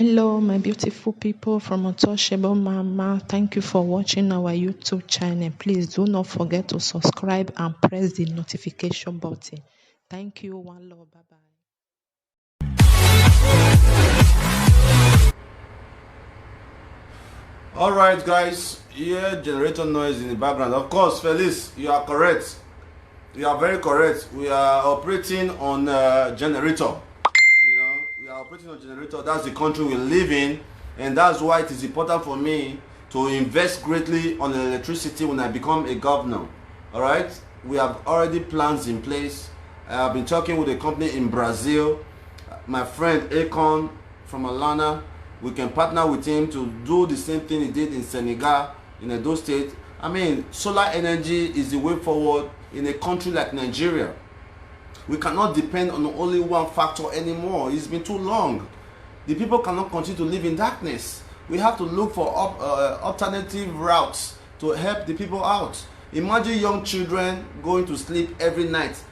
Hello, my beautiful people from Untouchable Mama. Thank you for watching our YouTube channel. Please do not forget to subscribe and press the notification button. Thank you. One love. Bye bye. All right, guys, hear generator noise in the background. Of course, Felice, you are correct. You are very correct. We are operating on generator. We are operating on generator. That's the country we live in, and that's why it is important for me to invest greatly on electricity when I become a governor. All right, we have already plans in place. I have been talking with a company in Brazil. My friend Akon from Alana, we can partner with him to do the same thing he did in Senegal, in Edo State. I mean, solar energy is the way forward in a country like Nigeria. We cannot depend on only one factor anymore. It's been too long. The people cannot continue to live in darkness. We have to look for alternative routes to help the people out. Imagine young children going to sleep every night.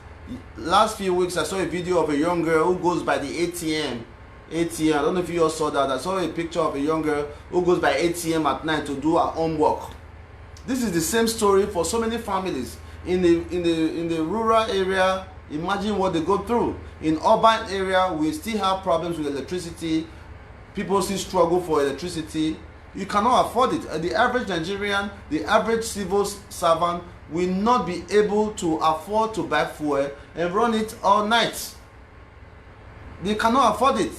Last few weeks, I saw a video of a young girl who goes by the ATM. I don't know if you all saw that. I saw a picture of a young girl who goes by ATM at night to do her homework. This is the same story for so many families in the rural area. Imagine what they go through. In urban area, we still have problems with electricity. People still struggle for electricity. You cannot afford it. The average Nigerian, the average civil servant will not be able to afford to buy fuel and run it all night. They cannot afford it.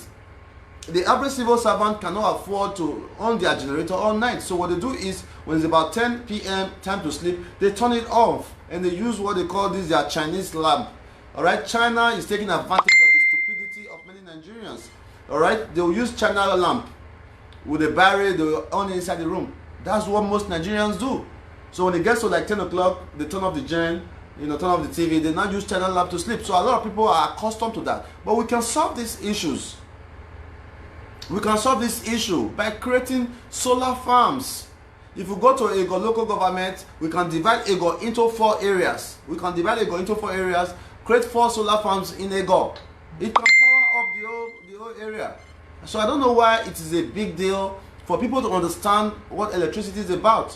The average civil servant cannot afford to on their generator all night. So what they do is, when it's about 10 p.m. time to sleep, they turn it off and they use what they call this their Chinese lamp. All right, China is taking advantage of the stupidity of many Nigerians. All right, they will use China lamp with a barrier they will on inside the room. That's what most Nigerians do. So when it gets to like 10 o'clock, they turn off the gen, turn off the TV. They now use China lamp to sleep. So a lot of people are accustomed to that. But we can solve these issues. We can solve this issue by creating solar farms. If we go to EDO local government, we can divide EDO into 4 areas. Create 4 solar farms in EDO. It can power up the whole area. So I don't know why it is a big deal for people to understand what electricity is about.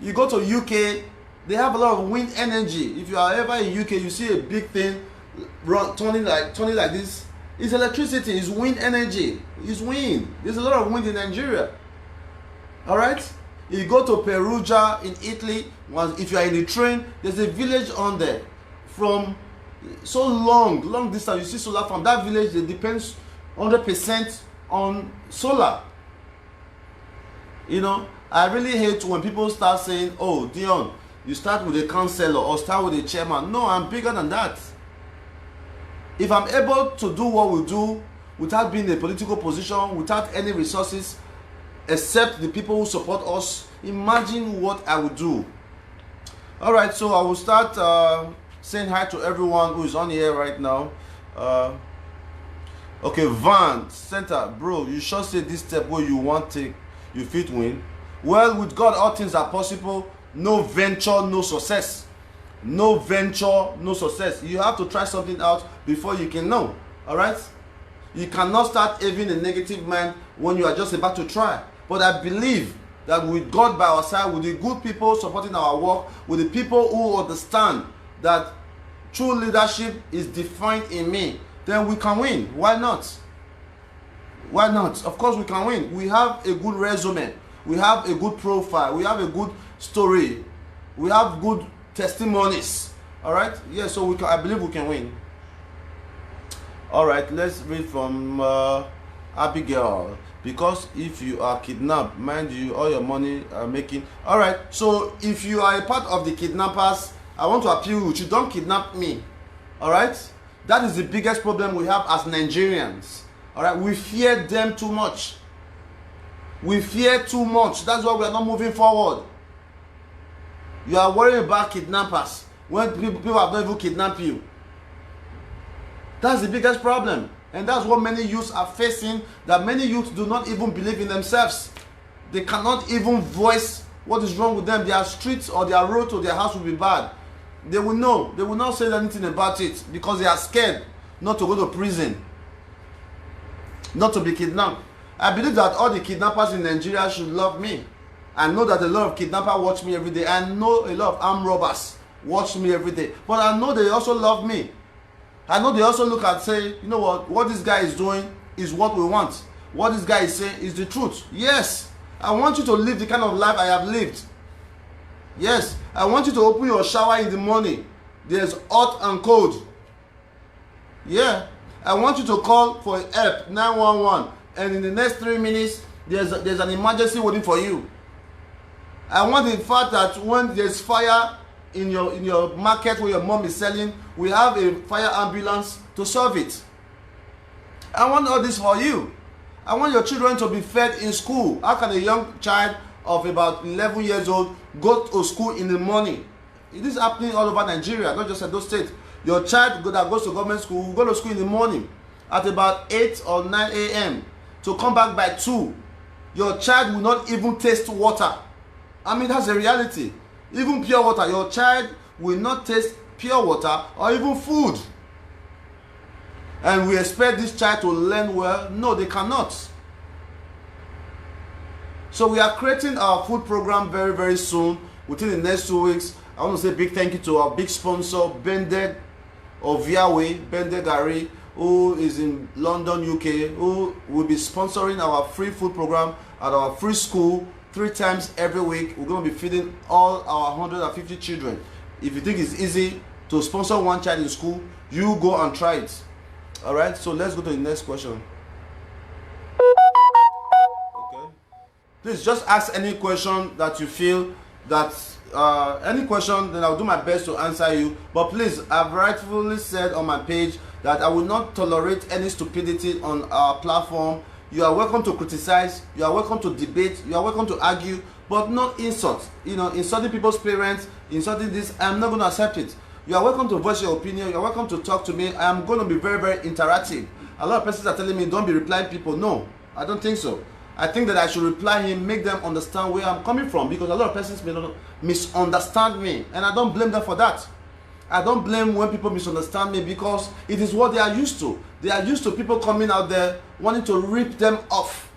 You go to UK, they have a lot of wind energy. If you are ever in UK, you see a big thing turning like this. It's electricity, it's wind energy, it's wind. There's a lot of wind in Nigeria. All right? You go to Perugia in Italy, if you are in the train, there's a village on there. From so long distance, you see solar farm. That village, it depends 100% on solar. I really hate when people start saying, oh, Dion, you start with a councillor or start with a chairman. No, I'm bigger than that. If I'm able to do what we do without being in a political position, without any resources, except the people who support us, imagine what I would do. All right, so I will start saying hi to everyone who is on here right now. Okay, Van Center, bro, you should say this step where you want to, you fit win. Well, with God, all things are possible. No venture, no success. No venture, no success. You have to try something out before you can know. All right? You cannot start having a negative mind when you are just about to try. But I believe that with God by our side, with the good people supporting our work, with the people who understand that true leadership is defined in me, then we can win. Why not? Why not? Of course we can win. We have a good resume. We have a good profile. We have a good story. We have good testimonies. All right? Yeah, so I believe we can win. All right, let's read from Abigail. Because if you are kidnapped, mind you, all your money are making. All right, so if you are a part of the kidnappers, I want to appeal with you. Don't kidnap me. All right? That is the biggest problem we have as Nigerians. All right? We fear them too much. We fear too much. That's why we are not moving forward. You are worrying about kidnappers when people have not even kidnapped you. That's the biggest problem. And that's what many youths are facing, that many youths do not even believe in themselves. They cannot even voice what is wrong with them. Their streets or their road to their house will be bad. They will know. They will not say anything about it because they are scared not to go to prison, not to be kidnapped. I believe that all the kidnappers in Nigeria should love me. I know that a lot of kidnappers watch me every day. I know a lot of armed robbers watch me every day. But I know they also love me. I know they also look and say, you know what this guy is doing is what we want. What this guy is saying is the truth. Yes, I want you to live the kind of life I have lived. Yes, I want you to open your shower in the morning. There's hot and cold. Yeah, I want you to call for help, 911, and in the next 3 minutes, there's an emergency waiting for you. I want the fact that when there's fire in your market where your mom is selling, we have a fire ambulance to solve it. I want all this for you. I want your children to be fed in school. How can a young child of about 11 years old go to school in the morning? It is happening all over Nigeria, not just at those states. Your child that goes to government school will go to school in the morning at about 8 or 9 a.m. to come back by 2. Your child will not even taste water. I mean, that's a reality. Even pure water, your child will not taste pure water or even food. And we expect this child to learn well? No, they cannot. So we are creating our food program very, very soon. Within the next 2 weeks, I want to say big thank you to our big sponsor, Bende of Yahweh, Bende Gari, who is in London, UK, who will be sponsoring our free food program at our free school 3 times every week. We're going to be feeding all our 150 children. If you think it's easy to sponsor one child in school, you go and try it. All right, so let's go to the next question. Okay, please just ask any question that you feel that any question, then I'll do my best to answer you. But please, I've rightfully said on my page that I will not tolerate any stupidity on our platform. You are welcome to criticize, you are welcome to debate, you are welcome to argue, but not insult. You know, insulting people's parents, insulting this, I'm not going to accept it. You are welcome to voice your opinion, you are welcome to talk to me. I am going to be very, very interactive. A lot of persons are telling me don't be replying people. No, I don't think so. I think that I should reply him, make them understand where I'm coming from, because a lot of persons may not misunderstand me, and I don't blame them for that. I don't blame when people misunderstand me, because it is what they are used to. They are used to people coming out there wanting to rip them off,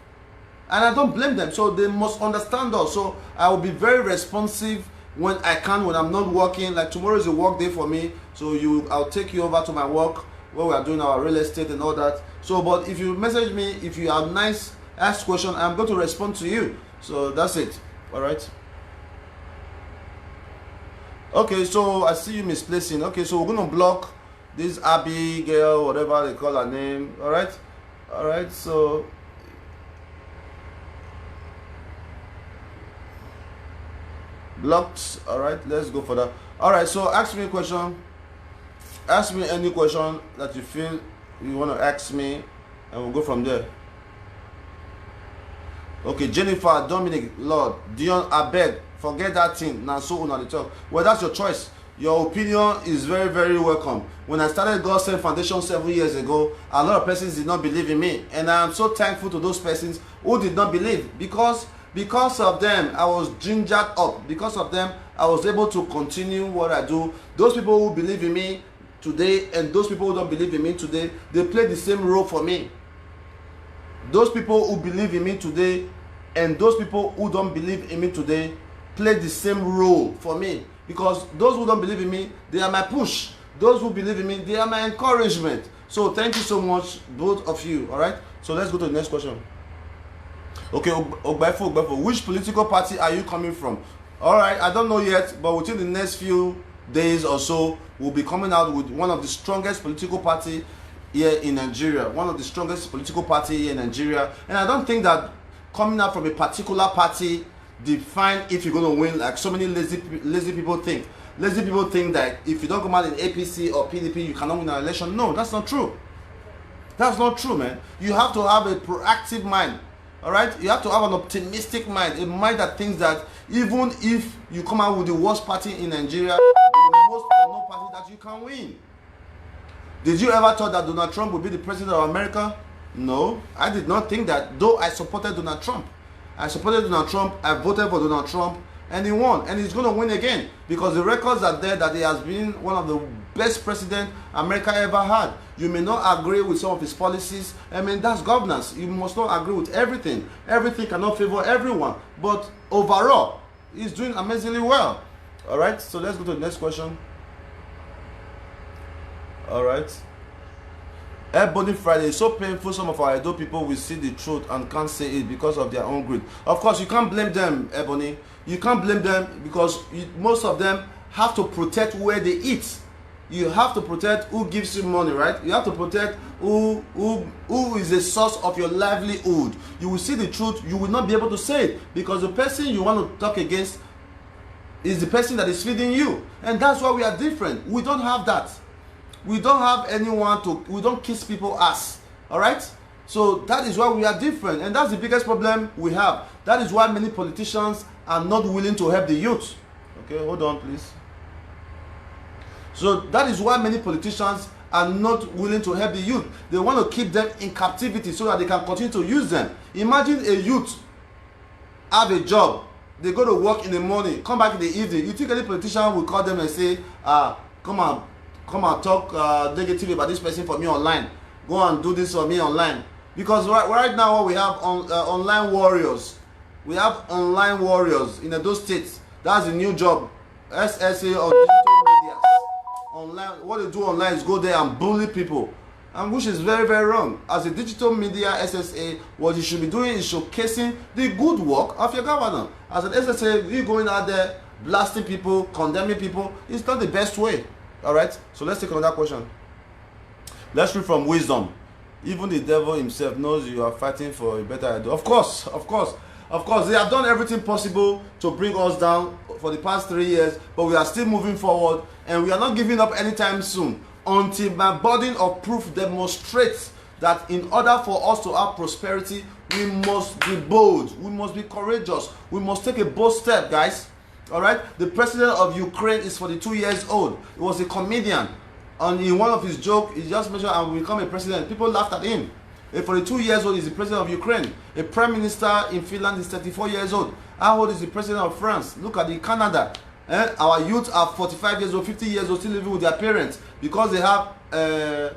and I don't blame them. So they must understand us. So I will be very responsive when I can, when I'm not working. Like tomorrow is a work day for me, so I'll take you over to my work where we are doing our real estate and all that. So, but if you message me, if you are nice, ask question, I'm going to respond to you. So that's it. All right. Okay, so I see you misplacing. Okay, so we're going to block this Abby girl, whatever they call her name. All right. All right. So blocked. All right, let's go for that. All right, so ask me a question. Ask me any question that you feel you want to ask me, and we'll go from there. Okay, Jennifer, Dominic, Lord, Dion, I beg, forget that thing. Now, so on the talk. Well, that's your choice. Your opinion is very, very welcome. When I started God Send Foundation 7 years ago, a lot of persons did not believe in me, and I am so thankful to those persons who did not believe, because of them I was gingered up. Because of them I was able to continue what I do. Those people who believe in me today and those people who don't believe in me today, they play the same role for me. Those people who believe in me today and those people who don't believe in me today play the same role for me, because those who don't believe in me, they are my push. Those who believe in me, they are my encouragement. So thank you so much, both of you. All right, so let's go to the next question. Okay, Ogbefo, which political party are you coming from? All right, I don't know yet, but within the next few days or so, we'll be coming out with one of the strongest political party here in Nigeria. One of the strongest political party here in Nigeria. And I don't think that coming out from a particular party define if you're going to win, like so many lazy people think. Lazy people think that if you don't come out in APC or PDP, you cannot win an election. No, that's not true. That's not true, man. You have to have a proactive mind. All right, you have to have an optimistic mind, a mind that thinks that even if you come out with the worst party in Nigeria, the most unknown party, that you can win. Did you ever thought that Donald Trump would be the president of America? No, I did not think that, though I supported Donald Trump. I supported Donald Trump, I voted for Donald Trump, and he won, and he's going to win again, because the records are there that he has been one of the best president America ever had. You may not agree with some of his policies. I mean, that's governance. You must not agree with everything. Everything cannot favor everyone, but overall, he's doing amazingly well. All right, so let's go to the next question. All right. Ebony Friday is so painful. Some of our Edo people will see the truth and can't say it because of their own greed. Of course, you can't blame them, Ebony. You can't blame them, because most of them have to protect where they eat. You have to protect who gives you money, right? You have to protect who is the source of your livelihood. You will see the truth. You will not be able to say it, because the person you want to talk against is the person that is feeding you. And that's why we are different. We don't have that. We don't have anyone to, we don't kiss people ass. All right? So that is why we are different. And that's the biggest problem we have. That is why many politicians are not willing to help the youth. Okay, hold on, please. So that is why many politicians are not willing to help the youth. They want to keep them in captivity so that they can continue to use them. Imagine a youth have a job. They go to work in the morning, come back in the evening. You think any politician will call them and say, come and talk negative about this person for me online. Go and do this for me online. Because right now we have online warriors. We have online warriors in those states. That's a new job. SSA or digital media. Online, what they do online is go there and bully people, and which is very, very wrong. As a digital media SSA, what you should be doing is showcasing the good work of your governor. As an SSA, you going out there blasting people, condemning people, it's not the best way. All right, so let's take another question. Let's read from Wisdom. Even the devil himself knows you are fighting for a better idea. Of course, they have done everything possible to bring us down for the past 3 years, but we are still moving forward, and we are not giving up anytime soon until my burden of proof demonstrates that in order for us to have prosperity, we must be bold, we must be courageous, we must take a bold step, guys. All right, the president of Ukraine is 42 years old. He was a comedian, and in one of his jokes, he just mentioned, "I will become a president." People laughed at him. A 42 years old is the president of Ukraine. A prime minister in Finland is 34 years old. How old is the president of France? Look at the Canada. Our youth are 45 years old, 50 years old, still living with their parents because they have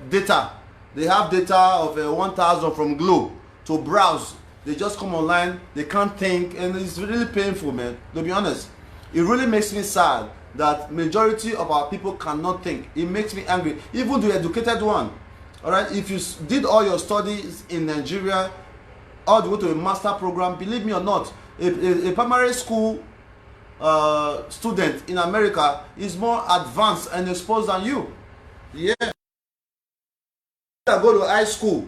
data. They have data of 1,000 from Globe to browse. They just come online. They can't think, and it's really painful, man. To be honest, it really makes me sad that majority of our people cannot think. It makes me angry. Even the educated one. All right, if you did all your studies in Nigeria, or you go to a master program, believe me or not, a primary school student in America is more advanced and exposed than you. Yeah. I go to high school,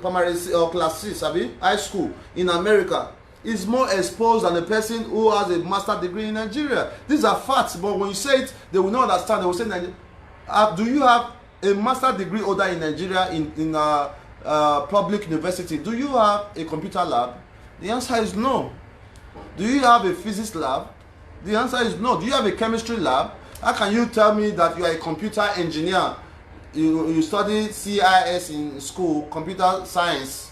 primary or class 6, high school in America is more exposed than a person who has a master degree in Nigeria. These are facts, but when you say it, they will not understand. They will say, do you have a master degree holder in Nigeria in public university? Do you have a computer lab? The answer is no. Do you have a physics lab? The answer is no. Do you have a chemistry lab? How can you tell me that you are a computer engineer? You study CIS in school, computer science,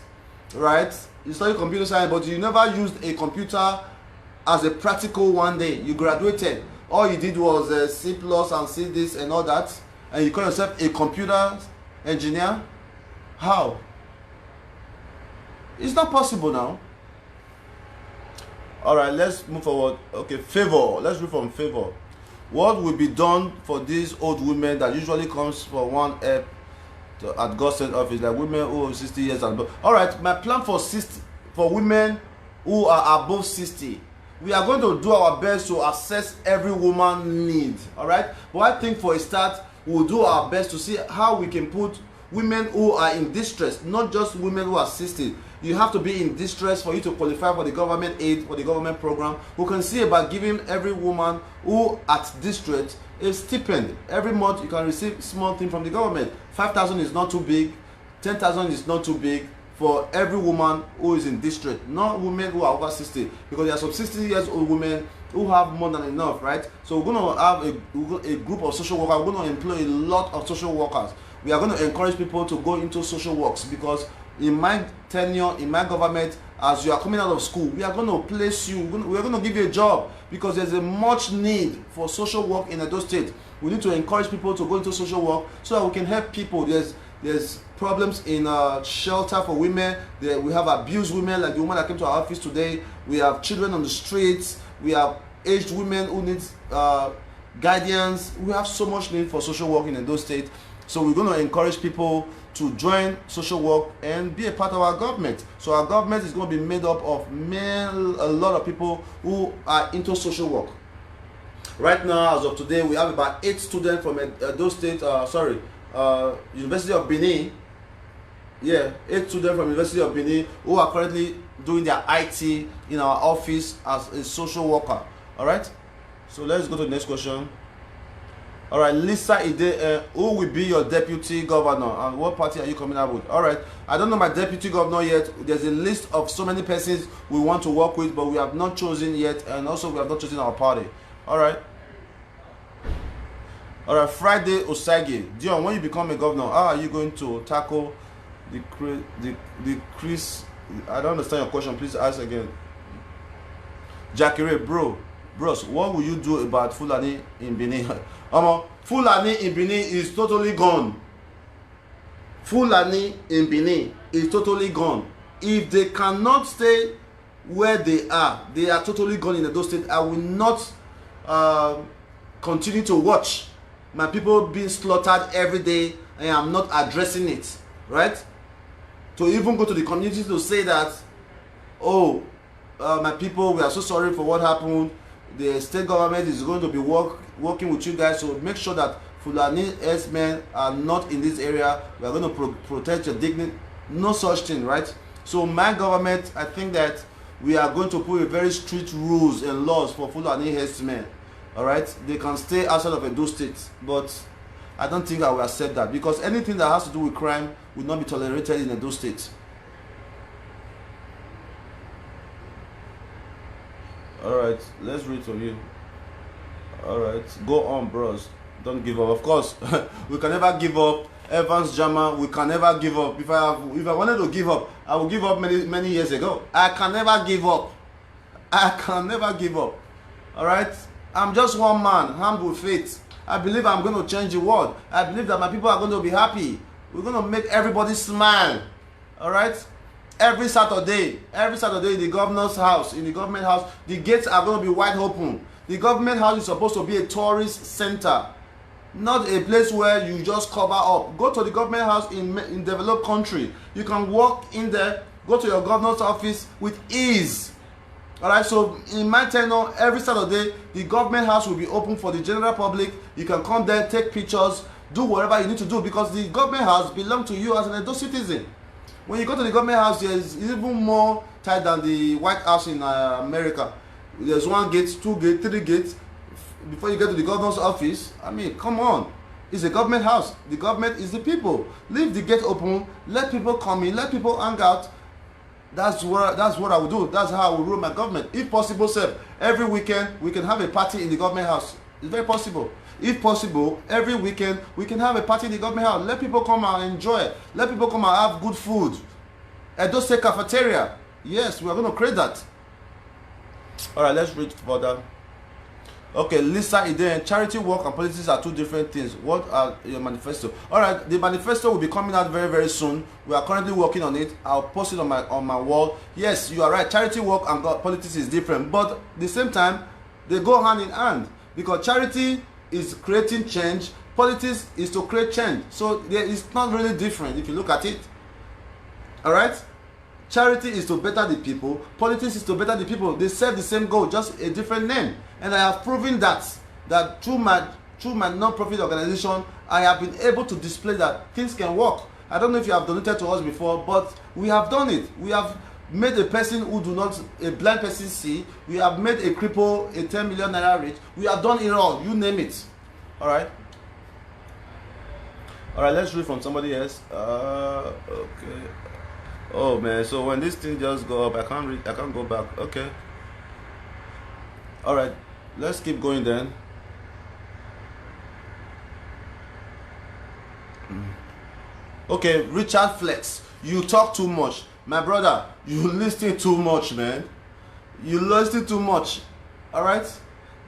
right? You study computer science, but you never used a computer as a practical one day. You graduated. All you did was C plus and C this and all that, and you call yourself a computer engineer? How? It's not possible now. All right, let's move forward. Okay, favor. Let's read from favor. What will be done for these old women that usually comes for one help at God's office, like women who are 60 years and above? All right, my plan for women who are above 60. We are going to do our best to assess every woman's need. All right, but I think for a start, we'll do our best to see how we can put women who are in distress, not just women who are 60. You have to be in distress for you to qualify for the government aid, for the government program. We can see about giving every woman who at distress a stipend. Every month you can receive small thing from the government. 5,000 is not too big. 10,000 is not too big for every woman who is in distress. Not women who are over 60, because there are some 60 years old women who have more than enough, right? So we're going to have a group of social workers. We're going to employ a lot of social workers. We are going to encourage people to go into social works, because in my tenure, in my government, as you are coming out of school, we are going to place you, we are going to give you a job, because there's a much need for social work in Edo State. We need to encourage people to go into social work so that we can help people. There's problems in shelter for women. We have abused women, like the woman that came to our office today. We have children on the streets. We have aged women who need guidance. We have so much need for social work in Edo State. So we're going to encourage people to join social work and be a part of our government. So our government is going to be made up of a lot of people who are into social work. Right now, as of today, we have about 8 students from Edo State, University of Benin. Yeah, 8 students from University of Benin who are currently doing their IT in our office as a social worker. All right, so let's go to the next question. All right, Lisa Ide, who will be your deputy governor and what party are you coming up with? All right, I don't know my deputy governor yet. There's a list of so many persons we want to work with, but we have not chosen yet, and also we have not chosen our party. All right. All right, Friday osagie. Dion, when you become a governor, how are you going to tackle the Chris? I don't understand your question. Please ask again. Jackie Ray, bros, what will you do about Fulani in Benin? Fulani in Benin is totally gone. Fulani in Benin is totally gone. If they cannot stay where they are totally gone in Edo State. I will not continue to watch my people being slaughtered every day and I'm not addressing it, right? To even go to the community to say that, oh, my people, we are so sorry for what happened. The state government is going to be working with you guys, so make sure that Fulani S-men are not in this area. We are going to protect your dignity. No such thing, right? So my government, I think that we are going to put a very strict rules and laws for Fulani S-men. All right, they can stay outside of Edo State, but I don't think I will accept that, because anything that has to do with crime will not be tolerated in Edo State. All right, let's read from you. All right, go on, bros. Don't give up. Of course, we can never give up. Evans Jama, we can never give up. If I wanted to give up, I would give up many years ago. I can never give up. I can never give up. All right. I'm just one man, armed with faith. I believe I'm going to change the world. I believe that my people are going to be happy. We're going to make everybody smile. All right? Every Saturday in the governor's house, in the government house, the gates are going to be wide open. The government house is supposed to be a tourist center, not a place where you just cover up. Go to the government house in developed country. You can walk in there, go to your governor's office with ease. Alright, so in my tenure, every Saturday, the government house will be open for the general public. You can come there, take pictures, do whatever you need to do, because the government house belongs to you as an Edo citizen. When you go to the government house, it's even more tight than the White House in America. There's 1 gate, 2 gates, 3 gates before you get to the governor's office. I mean, come on. It's a government house. The government is the people. Leave the gate open, let people come in, let people hang out. That's what I would do. That's how I will rule my government. If possible, sir, every weekend we can have a party in the government house. It's very possible. If possible, every weekend we can have a party in the government house. Let people come and enjoy it. Let people come and have good food. Edo State cafeteria. Yes, we are going to create that. All right, let's read further. Okay, Lisa Ide, charity work and politics are 2 different things. What are your manifesto? All right, the manifesto will be coming out very, very soon. We are currently working on it. I'll post it on my wall. Yes, you are right. Charity work and politics is different, but at the same time, they go hand in hand, because charity is creating change. Politics is to create change. So it's not really different if you look at it. All right. Charity is to better the people. Politics is to better the people. They serve the same goal, just a different name. And I have proven that through my non-profit organization, I have been able to display that things can work. I don't know if you have donated to us before, but we have done it. We have made a person who a blind person see. We have made a cripple a 10 million naira rich. We have done it all. You name it. All right. All right. Let's read from somebody else. Okay. Oh man, so when this thing just go up, I can't go back. Okay. All right, let's keep going then. Okay, Richard Flex, You talk too much. My brother, you listen too much, man. You listen too much. Alright?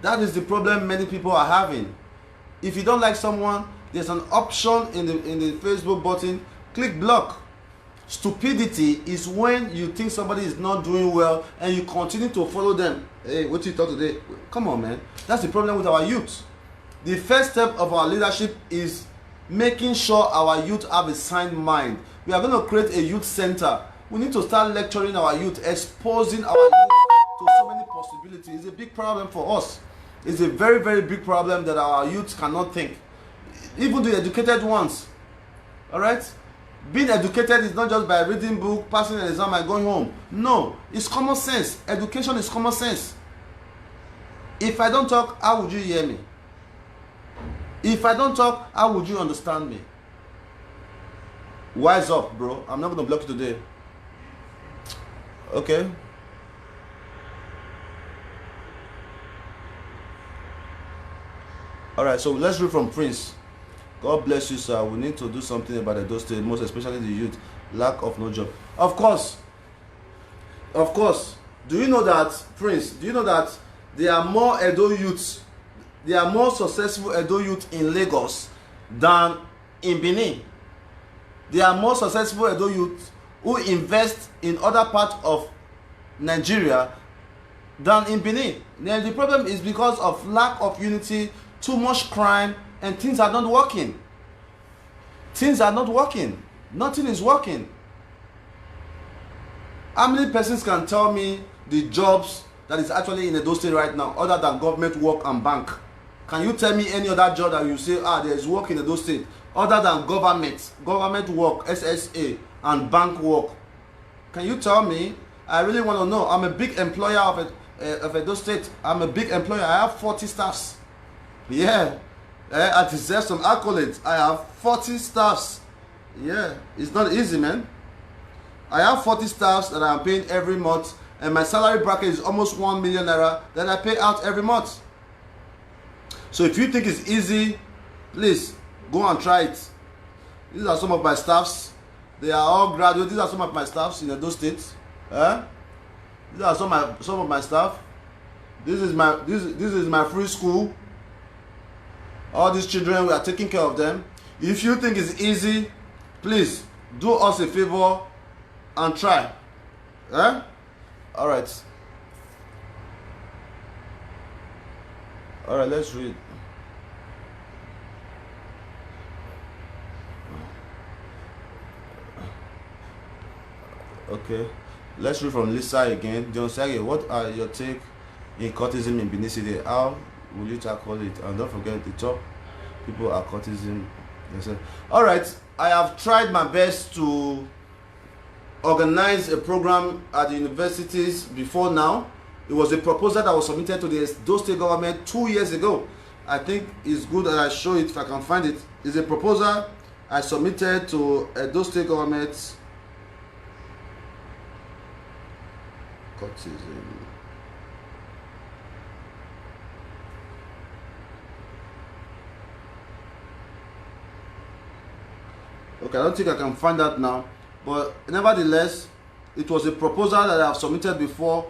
That is the problem many people are having. If you don't like someone, there's an option in the Facebook button. Click block. Stupidity is when you think somebody is not doing well and you continue to follow them. Hey, what you thought today? Come on, man. That's the problem with our youth. The first step of our leadership is making sure our youth have a sound mind. We are going to create a youth center. We need to start lecturing our youth, exposing our youth to so many possibilities. It's a big problem for us. It's a very, very big problem that our youth cannot think. Even the educated ones. Alright? Being educated is not just by reading book, passing an exam and going home. No, it's common sense. Education is common sense. If I don't talk, how would you hear me? If I don't talk, how would you understand me? Wise up, bro. I'm not going to block you today. Okay? Alright, so let's read from Prince. God bless you, sir. We need to do something about the Edo State, most especially the youth. Lack of no job. Of course. Of course. Do you know that, Prince, do you know that there are more Edo youths, there are more successful Edo youth in Lagos than in Benin? There are more successful Edo youth who invest in other parts of Nigeria than in Benin. Now, the problem is because of lack of unity, too much crime, and things are not working. Things are not working. Nothing is working. How many persons can tell me the jobs that is actually in Edo State right now, other than government work and bank? Can you tell me any other job that you say, there is work in Edo State, other than government work, SSA, and bank work? Can you tell me? I really want to know. I'm a big employer of Edo State. I'm a big employer. I have 40 staffs. Yeah. I deserve some accolades. I have 40 staffs. Yeah, it's not easy, man. I have 40 staffs that I'm paying every month, and my salary bracket is almost 1 million naira that I pay out every month. So if you think it's easy, please go and try it. These are some of my staffs. They are all graduates. These are some of my staffs in those states. These are some of my staff. This is my free school. All these children, we are taking care of them. If you think it's easy, please do us a favor and try. Alright. Alright, let's read. Okay. Let's read from Lisa again. John Sage, what are your take in cultism in Benin City? How will you tackle it? And don't forget the top people are cultism. Alright, I have tried my best to organize a program at the universities before now. It was a proposal that was submitted to the Edo State government 2 years ago. I think it's good that I show it if I can find it. It's a proposal I submitted to Edo State government. Cultism. Okay, I don't think I can find that now, but nevertheless, it was a proposal that I have submitted before.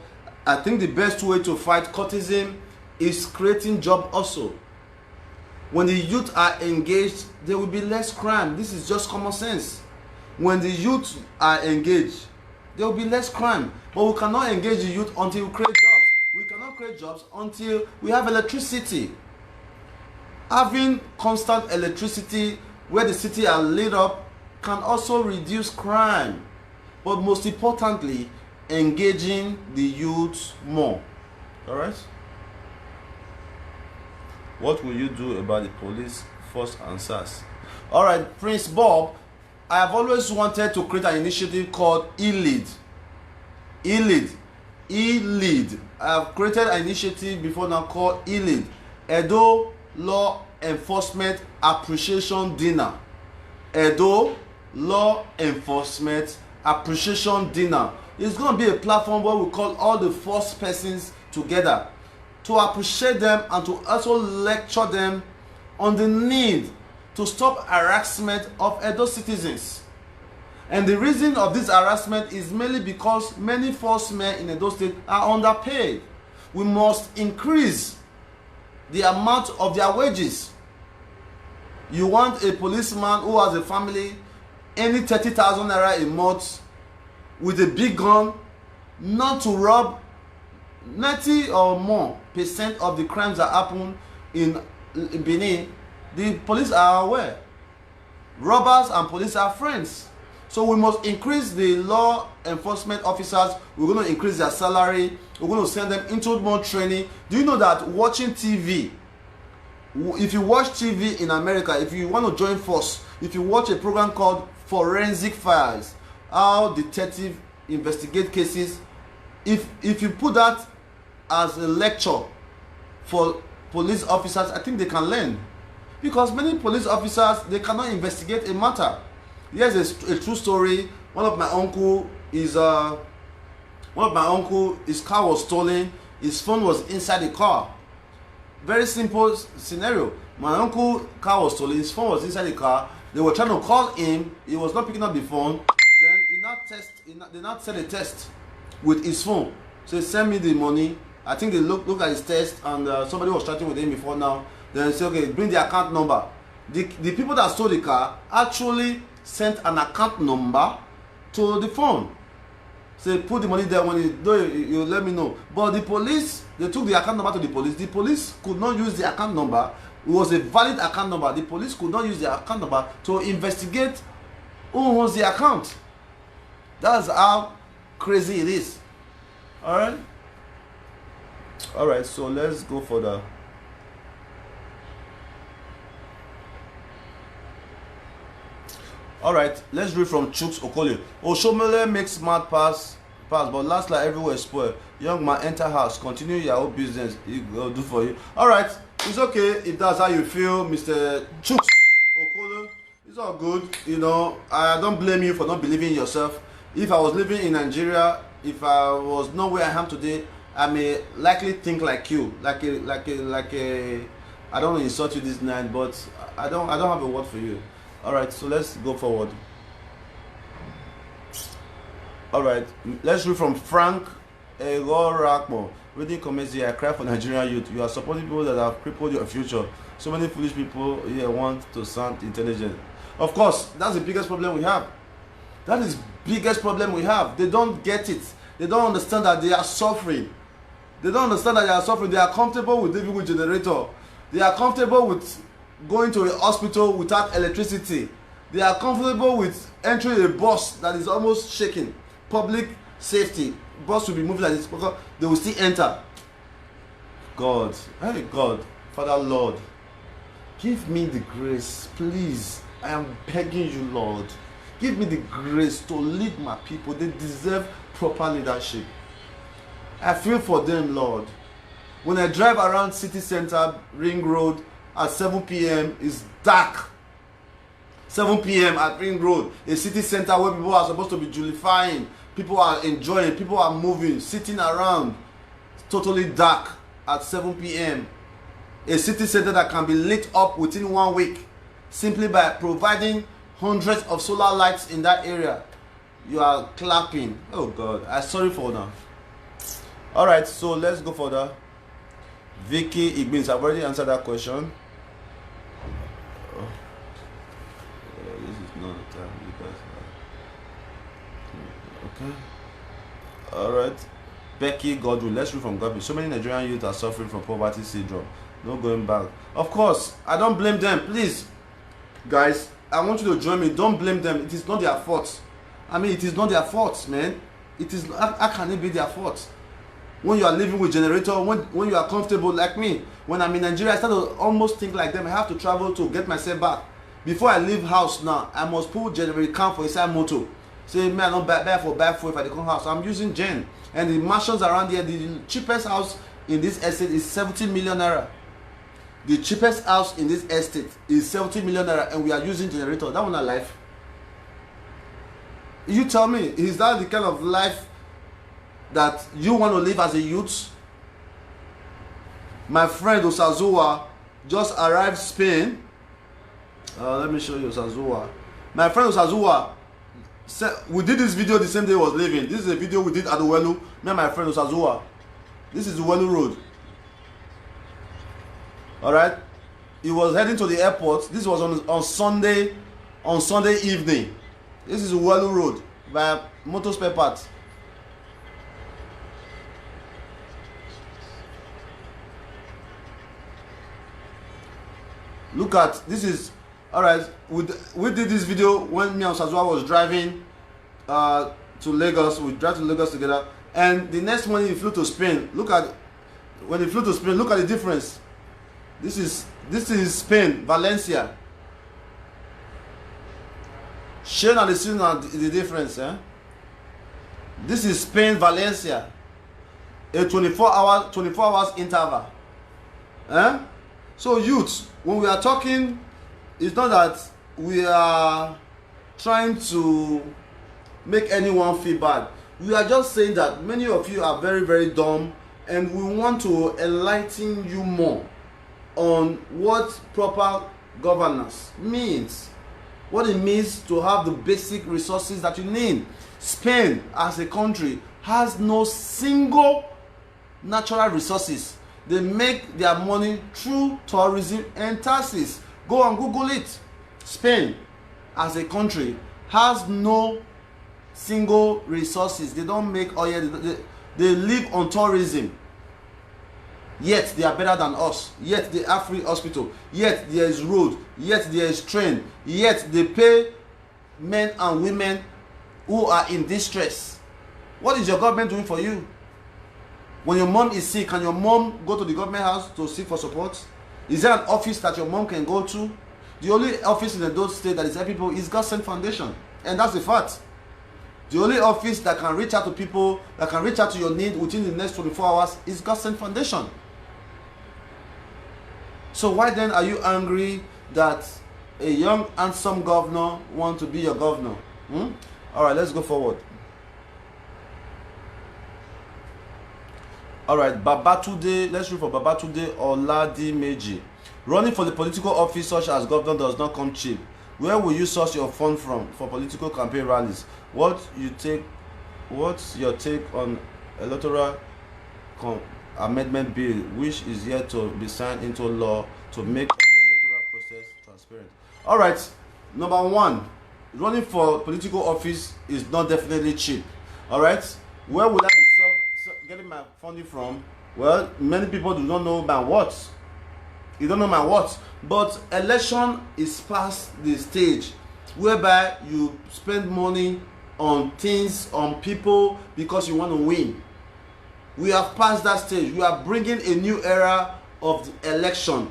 I think the best way to fight cultism is creating job also. When the youth are engaged, there will be less crime. This is just common sense. When the youth are engaged, there will be less crime. But we cannot engage the youth until we create jobs. We cannot create jobs until we have electricity. Having constant electricity where the city are lit up can also reduce crime, but most importantly, engaging the youth more. Alright? What will you do about the police force and SARS? Alright, Prince Bob, I have always wanted to create an initiative called E-Lead. E-Lead. E-Lead. I have created an initiative before now called E-Lead. Edo Law Enforcement Appreciation Dinner. Edo Law Enforcement Appreciation Dinner. It's going to be a platform where we call all the force persons together to appreciate them and to also lecture them on the need to stop harassment of Edo citizens. And the reason of this harassment is mainly because many force men in Edo State are underpaid. We must increase the amount of their wages. You want a policeman who has a family, any 30,000 naira a month with a big gun, not to rob 90 or more % of the crimes that happen in Benin. The police are aware. Robbers and police are friends. So we must increase the law enforcement officers. We're going to increase their salary. We're going to send them into more training. Do you know that watching TV, if you watch TV in America, if you want to join force, if you watch a program called Forensic Files, how detectives investigate cases, if you put that as a lecture for police officers, I think they can learn. Because many police officers, they cannot investigate a matter. Here's a true story. One of my uncle, his car was stolen. His phone was inside the car. Very simple scenario. My uncle car was stolen. His phone was inside the car. They were trying to call him. He was not picking up the phone. Then they now sent a test with his phone. So he sent me the money. I think they look at his test, and somebody was chatting with him before now. Then say, okay, bring the account number. The people that stole the car actually sent an account number to the phone. Say, put the money there. When you do it, you let me know. But the police, they took the account number to the police. The police could not use the account number. It was a valid account number. The police could not use the account number to investigate who owns the account. That's how crazy it is. Alright, so let's go further. Alright, let's read from Chuks Okoli. Oshomele makes smart pass, but last like everywhere spoil. Young man enter house, continue your own business, he will do for you. Alright, it's okay if that's how you feel, Mr. Chuks Okoli. It's all good, you know. I don't blame you for not believing in yourself. If I was living in Nigeria, if I was not where I am today, I may likely think like you, like a. I don't want to insult you this night, but I don't have a word for you. All right, so let's go forward. All right, let's read from Frank Egorakmo. Reading comments here. I cry for Nigerian youth. You are supporting people that have crippled your future. So many foolish people here want to sound intelligent. Of course, that's the biggest problem we have. That is biggest problem we have. They don't get it. They don't understand that they are suffering. They don't understand that they are suffering. They are comfortable with living with generator. They are comfortable with going to a hospital without electricity. They are comfortable with entering a bus that is almost shaking. Public safety. Bus will be moving like this because they will still enter. God, hey God, Father Lord, give me the grace, please. I am begging you, Lord. Give me the grace to lead my people. They deserve proper leadership. I feel for them, Lord. When I drive around city center, Ring Road, at 7 p.m., it's dark. 7 p.m. at Ring Road, a city center where people are supposed to be jollifying. People are enjoying, people are moving, sitting around. It's totally dark at 7 p.m. A city center that can be lit up within 1 week simply by providing hundreds of solar lights in that area. You are clapping. Oh God, I'm sorry for that. Alright, so let's go further. Vicky Igbins, I've already answered that question. This is not the time because okay. Alright. Becky Godwin, let's read from Gabi. So many Nigerian youth are suffering from poverty syndrome. No going back. Of course, I don't blame them. Please, guys, I want you to join me. Don't blame them. It is not their fault. I mean, it is not their fault, man. It is. How can it be their fault? When you are living with generator, when you are comfortable like me, when I'm in Nigeria, I start to almost think like them. I have to travel to get myself back. Before I leave house now, I must put generator camp for inside motor. Say, man, I don't buy for if I come house. So I'm using gen. And the mansions around here, the cheapest house in this estate is 70 million naira. The cheapest house in this estate is 70 million naira, and we are using generator. That one a life. You tell me, is that the kind of life that you want to live as a youth? My friend Osazuwa just arrived Spain. Let me show you Osazuwa. My friend Osazuwa We did this video the same day he was leaving. This is a video we did at Uwelu. Me and my friend Osazua. This is Uwelu Road. Alright? He was heading to the airport. This was on Sunday evening. This is Uwelu Road by Motor Spare Parts. Look at this is alright. We did this video when me and Osazua was driving to Lagos. We drive to Lagos together, and the next morning he flew to Spain. Look at when he flew to Spain. Look at the difference. This is Spain, Valencia. Shane and the student the difference, eh? This is Spain, Valencia. A 24 hours interval. Eh? So youth, when we are talking, it's not that we are trying to make anyone feel bad. We are just saying that many of you are very, very dumb, and we want to enlighten you more on what proper governance means, what it means to have the basic resources that you need. Spain as a country has no single natural resources. They make their money through tourism and taxes. Go and Google it. Spain as a country has no single resources. They don't make oil. They live on tourism. Yet they are better than us. Yet they have free hospital. Yet there is road. Yet there is train. Yet they pay men and women who are in distress. What is your government doing for you? When your mom is sick, can your mom go to the government house to seek for support? Is there an office that your mom can go to? The only office in the state that is helping people is God Sent Foundation, and that's the fact. The only office that can reach out to people, that can reach out to your need within the next 24 hours is God Sent Foundation. So why then are you angry that a young handsome governor wants to be your governor? Alright, let's go forward. Alright, Babatude, let's read for Babatude Oladimeji. Running for the political office such as governor does not come cheap. Where will you source your fund from for political campaign rallies? What's your take on electoral amendment bill, which is yet to be signed into law to make the electoral process transparent? All right, number one, running for political office is not definitely cheap. All right, where would I be getting my funding from? Well, many people do not know my what. You don't know my what, but election is past the stage whereby you spend money on things, on people, because you want to win. We have passed that stage. We are bringing a new era of the election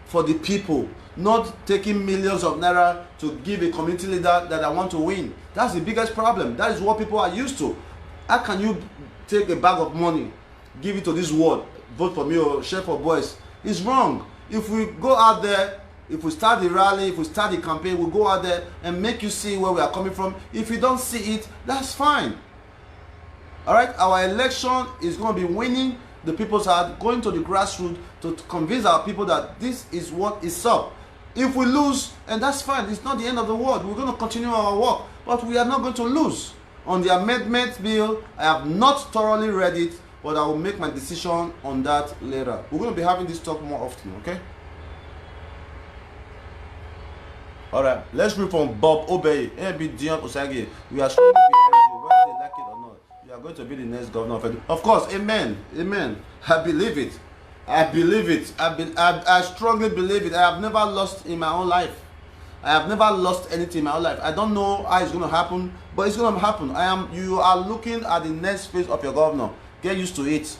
for the people, not taking millions of naira to give a community leader that I want to win. That's the biggest problem. That is what people are used to. How can you take a bag of money, give it to this world, vote for me or share for boys? It's wrong. If we go out there, if we start the rally, if we start the campaign, we'll go out there and make you see where we are coming from. If you don't see it, that's fine. All right, our election is going to be winning the people's heart, going to the grassroots to convince our people that this is what is up. If we lose, and that's fine, it's not the end of the world. We're going to continue our work, but we are not going to lose. On the amendment bill, I have not thoroughly read it, but I will make my decision on that later. We're going to be having this talk more often, okay? All right, let's read from Bob Obey, AMB, Dion, osagie. We are strongly behind you, whether they like it or not. You are going to be the next governor of Edo. Of course, amen, amen. I believe it. I believe it. I strongly believe it. I have never lost in my own life. I have never lost anything in my own life. I don't know how it's going to happen, but it's going to happen. You are looking at the next phase of your governor. Get used to it.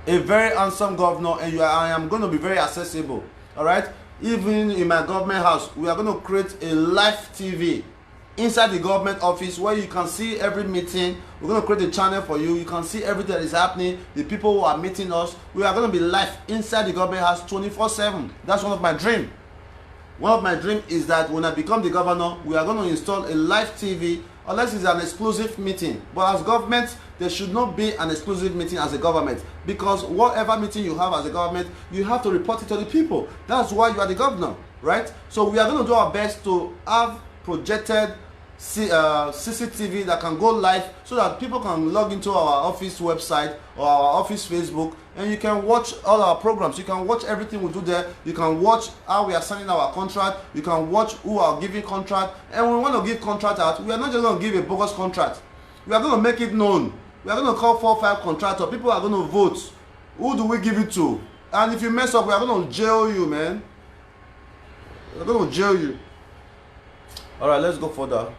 A very handsome governor, and I am going to be very accessible. All right. Even in my government house, we are going to create a live TV inside the government office where you can see every meeting. We're going to create a channel for you. You can see everything that is happening, the people who are meeting us. We are going to be live inside the government house 24/7. That's one of my dreams. One of my dreams is that when I become the governor, we are going to install a live TV, unless it's an exclusive meeting. But as government, there should not be an exclusive meeting as a government, because whatever meeting you have as a government, you have to report it to the people. That's why you are the governor, right? So we are going to do our best to have projected CCTV that can go live, so that people can log into our office website or our office Facebook, and you can watch all our programs. You can watch everything we do there. You can watch how we are signing our contract. You can watch who are giving contract. And when we want to give contract out, we are not just going to give a bogus contract. We are going to make it known. We are going to call 4 or 5 contractors. People are going to vote. Who do we give it to? And if you mess up, we are going to jail you, man. We are going to jail you. All right, let's go further.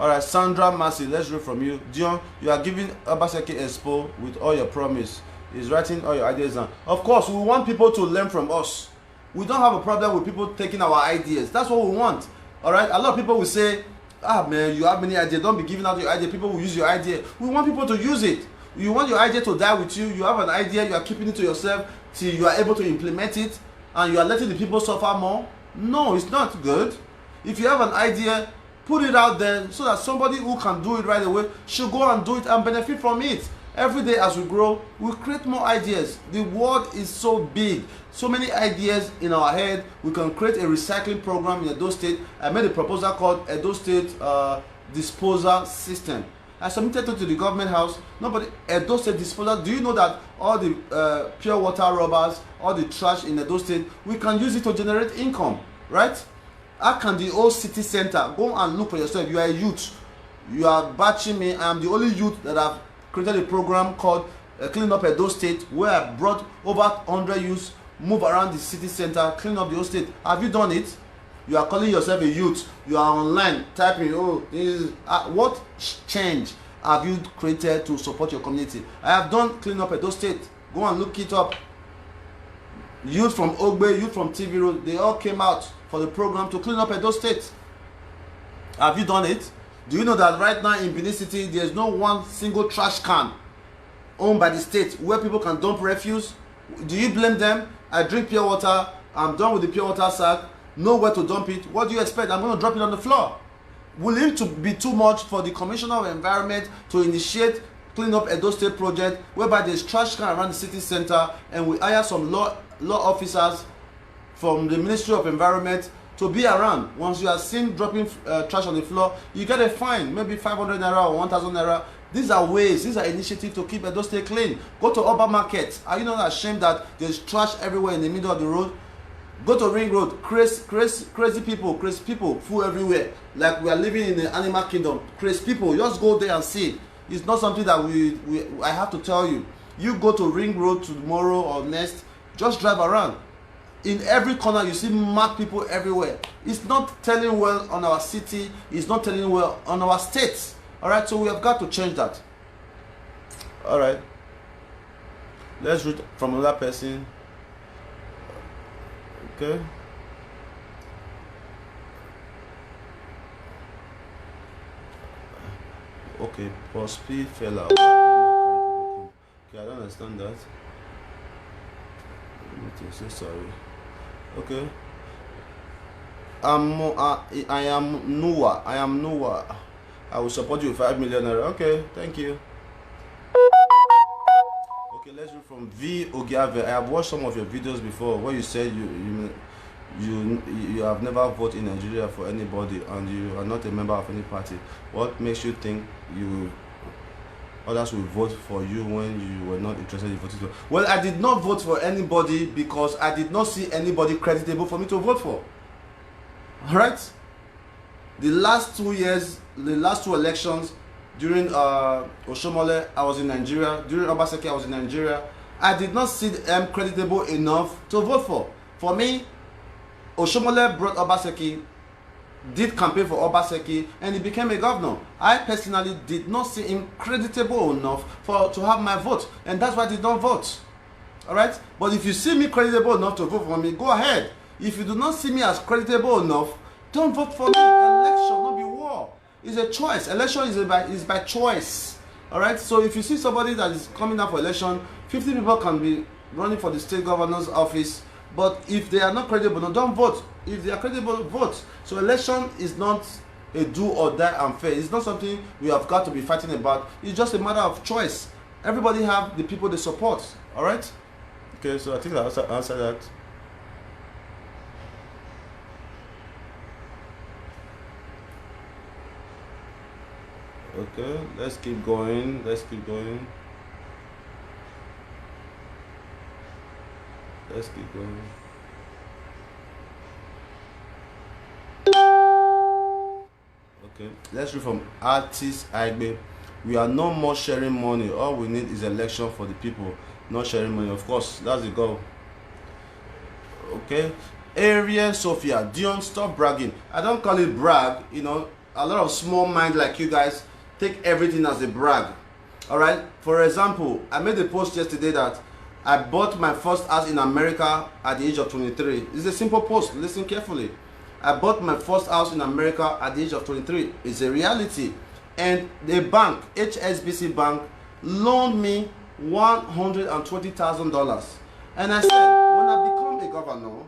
All right, Sandra Massey, let's read from you. Dion, you are giving Obaseki Expo with all your promise. He's writing all your ideas down. Of course, we want people to learn from us. We don't have a problem with people taking our ideas. That's what we want. All right, a lot of people will say, ah man, you have many ideas. Don't be giving out your idea. People will use your idea. We want people to use it. You want your idea to die with you. You have an idea, you are keeping it to yourself till you are able to implement it, and you are letting the people suffer more. No, it's not good. If you have an idea, put it out there so that somebody who can do it right away should go and do it and benefit from it. Every day as we grow, we create more ideas. The world is so big, so many ideas in our head. We can create a recycling program in Edo State. I made a proposal called Edo State Disposal System. I submitted it to the government house. Nobody, Edo State disposal. Do you know that all the pure water rubbers, all the trash in Edo State, we can use it to generate income, right? How can the old city center, go and look for yourself? You are a youth. You are batching me. I am the only youth that have created a program called Clean Up Edo State, where I brought over 100 youths, move around the city center, clean up the whole state. Have you done it? You are calling yourself a youth. You are online typing, oh, this is, what change have you created to support your community? I have done Clean Up Edo State. Go and look it up. Youth from Ogbe, youth from TV Road, they all came out for the program to clean up Edo State. Have you done it? Do you know that right now in Benin City, there is no one single trash can owned by the state where people can dump refuse? Do you blame them? I drink pure water. I'm done with the pure water sack. Nowhere to dump it. What do you expect? I'm going to drop it on the floor. Will it be too much for the Commissioner of Environment to initiate Clean Up Edo State project, whereby there's trash can around the city center, and we hire some law officers from the Ministry of Environment to be around? Once you are seen dropping trash on the floor, you get a fine, maybe 500 naira or 1000 naira. These are ways, these are initiatives to keep Edo State clean. Go to urban markets. Are you not ashamed that there's trash everywhere in the middle of the road? Go to Ring Road. Crazy people full everywhere. Like we are living in the animal kingdom. Crazy people, just go there and see. It's not something that I have to tell you. You go to Ring Road tomorrow or next, just drive around. In every corner you see mad people everywhere. It's not telling well on our city. It's not telling well on our state. All right, so we have got to change that. All right, let's read from another person. Okay. Okay, Prosper fella. Okay, I don't understand that. So sorry. Okay. I am Noah. I will support you with 5 million naira. Okay, thank you. Okay, let's read from V Ogiave. I have watched some of your videos before where you said you have never voted in Nigeria for anybody and you are not a member of any party. What makes you think others will vote for you when you were not interested in voting for? Well, I did not vote for anybody because I did not see anybody creditable for me to vote for. Alright? The last 2 years, the last 2 elections, during Oshomole, I was in Nigeria. During Obaseki, I was in Nigeria. I did not see them creditable enough to vote for. For me, Oshomole brought Obaseki, did campaign for Obaseki, and he became a governor. I personally did not see him creditable enough to have my vote, and that's why I did not vote. Alright? But if you see me creditable enough to vote for me, go ahead. If you do not see me as creditable enough, don't vote for me. Election, not be war. It's a choice. Election is by choice. Alright? So if you see somebody that is coming up for election, 50 people can be running for the state governor's office. But if they are not credible, no, don't vote. If they are credible, vote. So election is not a do or die unfair. It's not something we have got to be fighting about. It's just a matter of choice. Everybody have the people they support. Alright? Okay, so I think I answered that. Okay, let's keep going. Let's keep going. Let's keep going. Okay, let's read from Artist Aigbe. We are no more sharing money. All we need is election for the people, not sharing money. Of course, that's the goal. Okay, Area Sophia, Dion, stop bragging. I don't call it brag. You know, a lot of small mind like you guys take everything as a brag. All right. For example, I made a post yesterday that I bought my first house in America at the age of 23. It's a simple post. Listen carefully. I bought my first house in America at the age of 23. It's a reality. And the bank, HSBC Bank, loaned me $120,000. And I said, when I become a governor,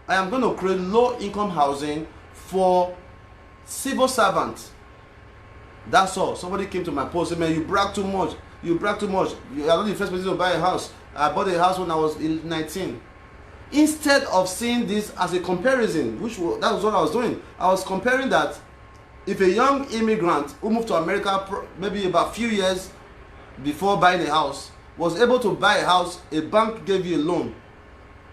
I am going to create low-income housing for civil servants. That's all. Somebody came to my post and said, man, you brag too much. You brag too much. You are not the first person to buy a house. I bought a house when I was 19. Instead of seeing this as a comparison, that was what I was doing. I was comparing that if a young immigrant who moved to America maybe about a few years before buying a house was able to buy a house, a bank gave you a loan.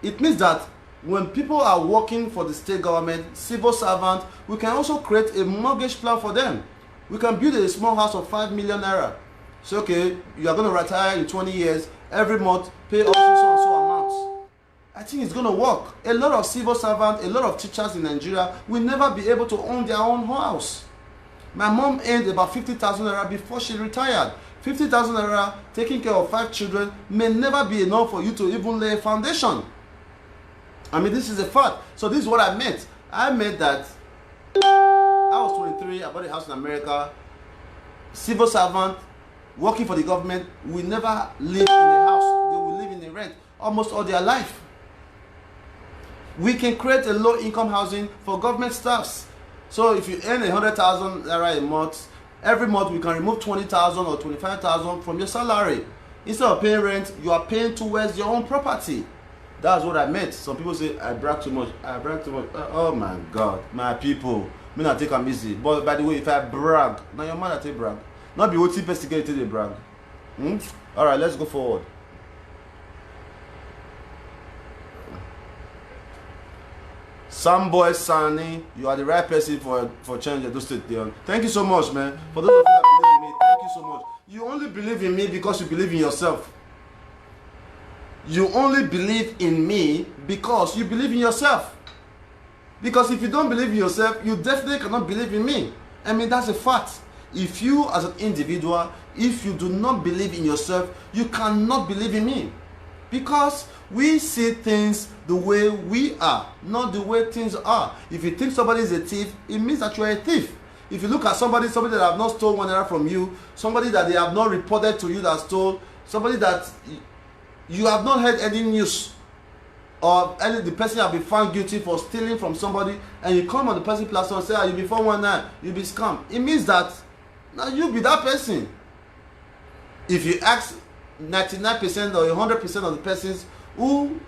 It means that when people are working for the state government, civil servants, we can also create a mortgage plan for them. We can build a small house of 5 million naira. So, okay, you are going to retire in 20 years, every month, pay up so and so amounts. I think it's going to work. A lot of civil servants, a lot of teachers in Nigeria will never be able to own their own house. My mom earned about 50,000 naira before she retired. 50,000 naira taking care of 5 children may never be enough for you to even lay a foundation. I mean, this is a fact. So this is what I meant. I meant that I was 23, I bought a house in America. Civil servant working for the government will never live in a house. They will live in a rent almost all their life. We can create a low-income housing for government staffs. So if you earn 100,000 naira a month, every month we can remove 20,000 or 25,000 from your salary. Instead of paying rent, you are paying towards your own property. That's what I meant. Some people say I brag too much. I brag too much. Oh my God, my people. Me not take them easy. But by the way, if I brag, now your man I take brag. Not be what investigate till they brag. All right, let's go forward. Samboy Sani, you are the right person for change the state, Dion. Thank you so much, man. For those of you that believe in me, thank you so much. You only believe in me because you believe in yourself. You only believe in me because you believe in yourself. Because if you don't believe in yourself, you definitely cannot believe in me. I mean, that's a fact. If you as an individual, if you do not believe in yourself, you cannot believe in me. Because we see things the way we are, not the way things are. If you think somebody is a thief, it means that you are a thief. If you look at somebody that have not stolen 1 naira from you, somebody that they have not reported to you that stole, somebody that you have not heard any news or the person have been found guilty for stealing from somebody, and you come on the person platform and say, you be 419, you be scam. It means that now you be that person. If you ask 99% or 100% of the persons who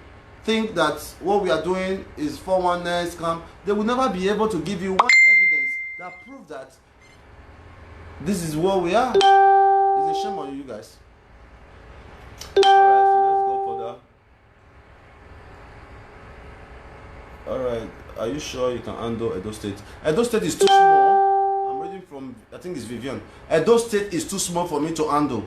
think that what we are doing is 419 scam, they will never be able to give you one evidence that proves that this is what we are. It's a shame on you guys. Alright, so let's go further. Alright, are you sure you can handle Edo State? Edo State is too small. I'm reading from, I think it's Vivian. Edo State is too small for me to handle.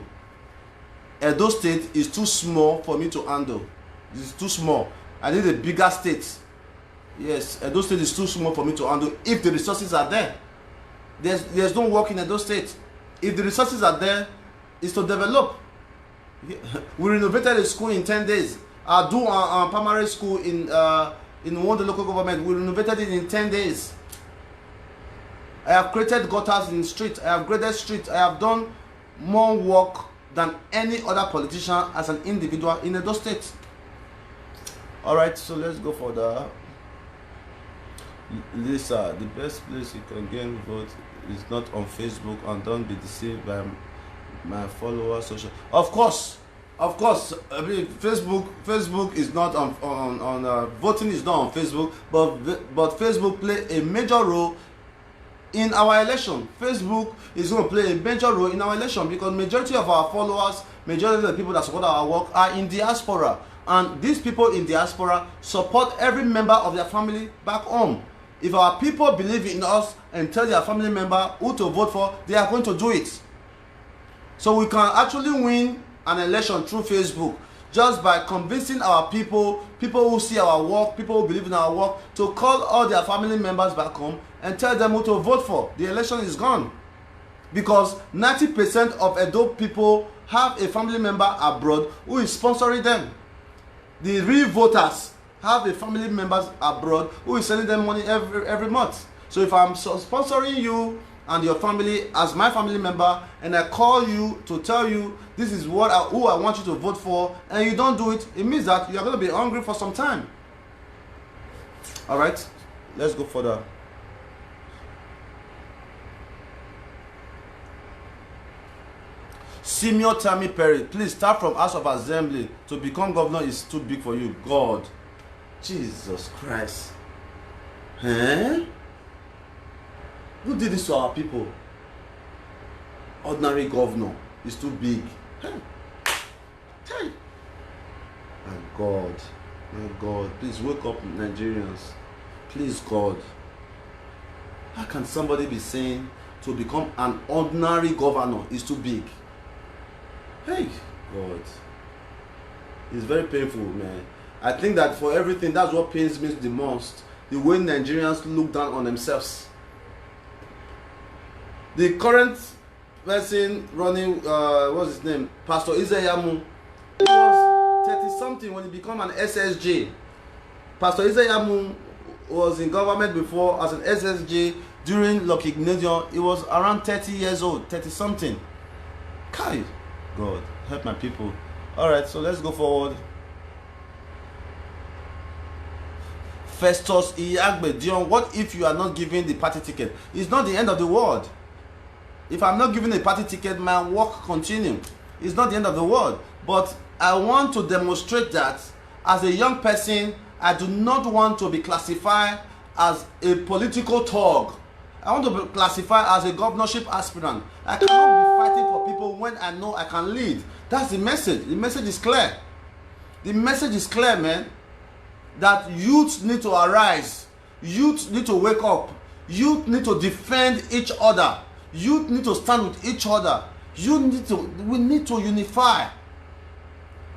Edo State is too small for me to handle. This is too small. I need a bigger state. Yes, Edo State is too small for me to handle if the resources are there. There's no work in Edo State. If the resources are there, it's to develop. We renovated a school in 10 days. I do a primary school in one of the local government. We renovated it in 10 days. I have created gutters in the street. I have graded streets. I have done more work than any other politician as an individual in Edo State. Alright, so let's go for the Lisa. The best place you can gain vote is not on Facebook, and don't be deceived by my followers. Social, of course. I mean, Facebook is not on voting is not on Facebook, but Facebook play a major role in our election. Facebook is going to play a major role in our election because majority of our followers, majority of the people that support our work are in diaspora, and these people in diaspora support every member of their family back home. If our people believe in us and tell their family member who to vote for, they are going to do it. So we can actually win an election through Facebook just by convincing our people, people who see our work, people who believe in our work, to call all their family members back home and tell them who to vote for. The election is gone. Because 90% of Edo people have a family member abroad who is sponsoring them. The real voters have a family members abroad who is sending them money every month. So if I'm sponsoring you and your family as my family member, and I call you to tell you this is who I want you to vote for, and you don't do it, it means that you are going to be hungry for some time. All right, let's go further. Senior Tammy Perry, please start from House of Assembly. To become governor is too big for you. God, Jesus Christ. Huh? Who did this to our people? Ordinary governor is too big. Hey. My God, please wake up, Nigerians. Please, God. How can somebody be saying to become an ordinary governor is too big? Hey, God. It's very painful, man. I think that for everything, that's what pains me the most. The way Nigerians look down on themselves. The current person running, what's his name? Pastor Izayamu. He was 30-something when he became an SSG. Pastor Izayamu was in government before as an SSG during Lucky Ignatius. He was around 30 years old, 30-something. Kai, God, help my people. All right, so let's go forward. Festus Iyagbe, Dion, what if you are not given the party ticket? It's not the end of the world. If I'm not given a party ticket, my work continues. It's not the end of the world. But I want to demonstrate that as a young person, I do not want to be classified as a political thug. I want to be classified as a governorship aspirant. I cannot be fighting for people when I know I can lead. That's the message. The message is clear. The message is clear, man. That youth need to arise. Youth need to wake up. Youth need to defend each other. Youth need to stand with each other. We need to unify.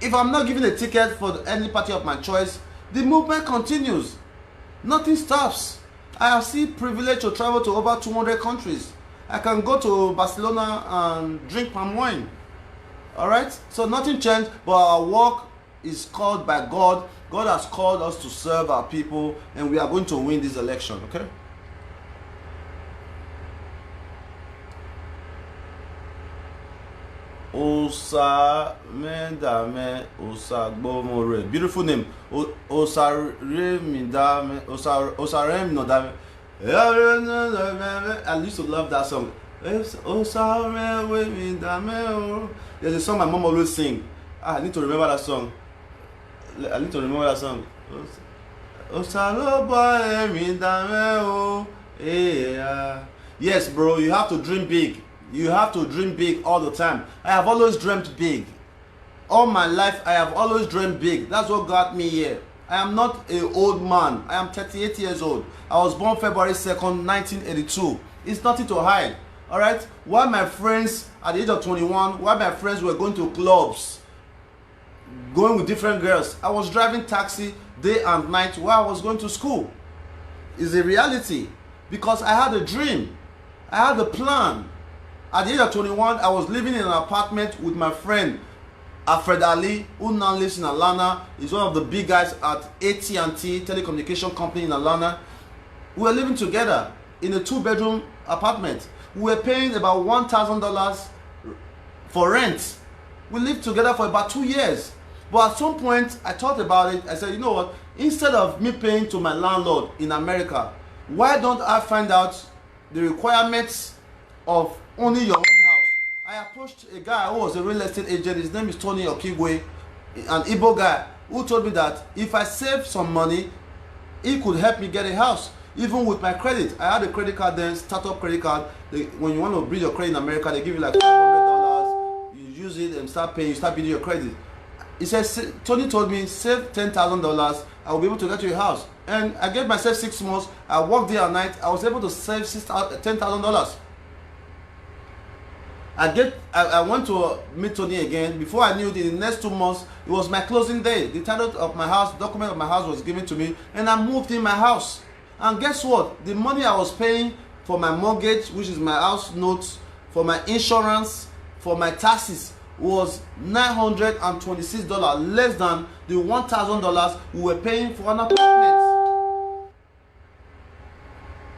If I'm not given a ticket for any party of my choice, the movement continues. Nothing stops. I have still privilege to travel to over 200 countries. I can go to Barcelona and drink palm wine. Alright? So nothing changed, but our work is called by God. God has called us to serve our people, and we are going to win this election, okay? Osamendame Osagbomore. Beautiful name. Osaremidame Osaremnodame. I used to love that song. There's a song my mom always sing. I need to remember that song. Yes, bro, you have to dream big. You have to dream big all the time. I have always dreamt big. All my life, I have always dreamed big. That's what got me here. I am not an old man. I am 38 years old. I was born February 2nd, 1982. It's nothing to hide. Alright? While my friends, at the age of 21, while my friends were going to clubs, going with different girls, I was driving taxi day and night while I was going to school. It's a reality. Because I had a dream. I had a plan. At the age of 21, I was living in an apartment with my friend Alfred Ali, who now lives in Atlanta. He's one of the big guys at AT&T telecommunication company in Atlanta. We were living together in a 2-bedroom apartment. We were paying about $1,000 for rent. We lived together for about 2 years. But at some point, I thought about it. I said, you know what? Instead of me paying to my landlord in America, why don't I find out the requirements of owning your own house? I approached a guy who was a real estate agent. His name is Tony Okigwe, an Igbo guy, who told me that if I save some money, he could help me get a house. Even with my credit, I had a credit card then, startup credit card. When you want to build your credit in America, they give you like $500. You use it and start paying. You start building your credit. He says, Tony told me, save $10,000. I will be able to get you a house. And I gave myself 6 months. I worked day and night. I was able to save $10,000. I went to meet Tony again. Before I knew it, in the next 2 months, it was my closing day. The title of my house, document of my house was given to me, and I moved in my house. And guess what? The money I was paying for my mortgage, which is my house notes, for my insurance, for my taxes, was $926, less than the $1,000 we were paying for an apartment.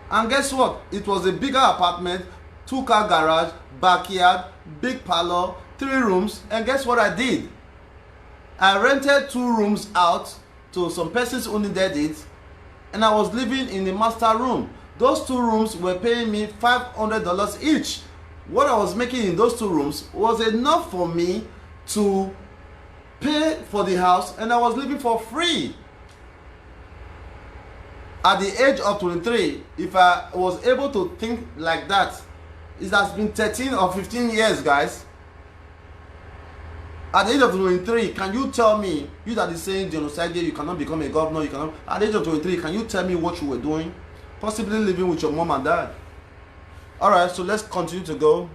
And guess what? It was a bigger apartment, 2-car garage, backyard, big parlor, 3 rooms. And guess what I did? I rented 2 rooms out to some persons who needed it, and I was living in the master room. Those 2 rooms were paying me $500 each. What I was making in those 2 rooms was enough for me to pay for the house, and I was living for free. At the age of 23, if I was able to think like that, it has been 13 or 15 years, guys. At the age of 23, can you tell me, you that is saying Dion Osagie, you cannot become a governor, you cannot, at the age of 23, can you tell me what you were doing? Possibly living with your mom and dad. Alright, so let's continue to go.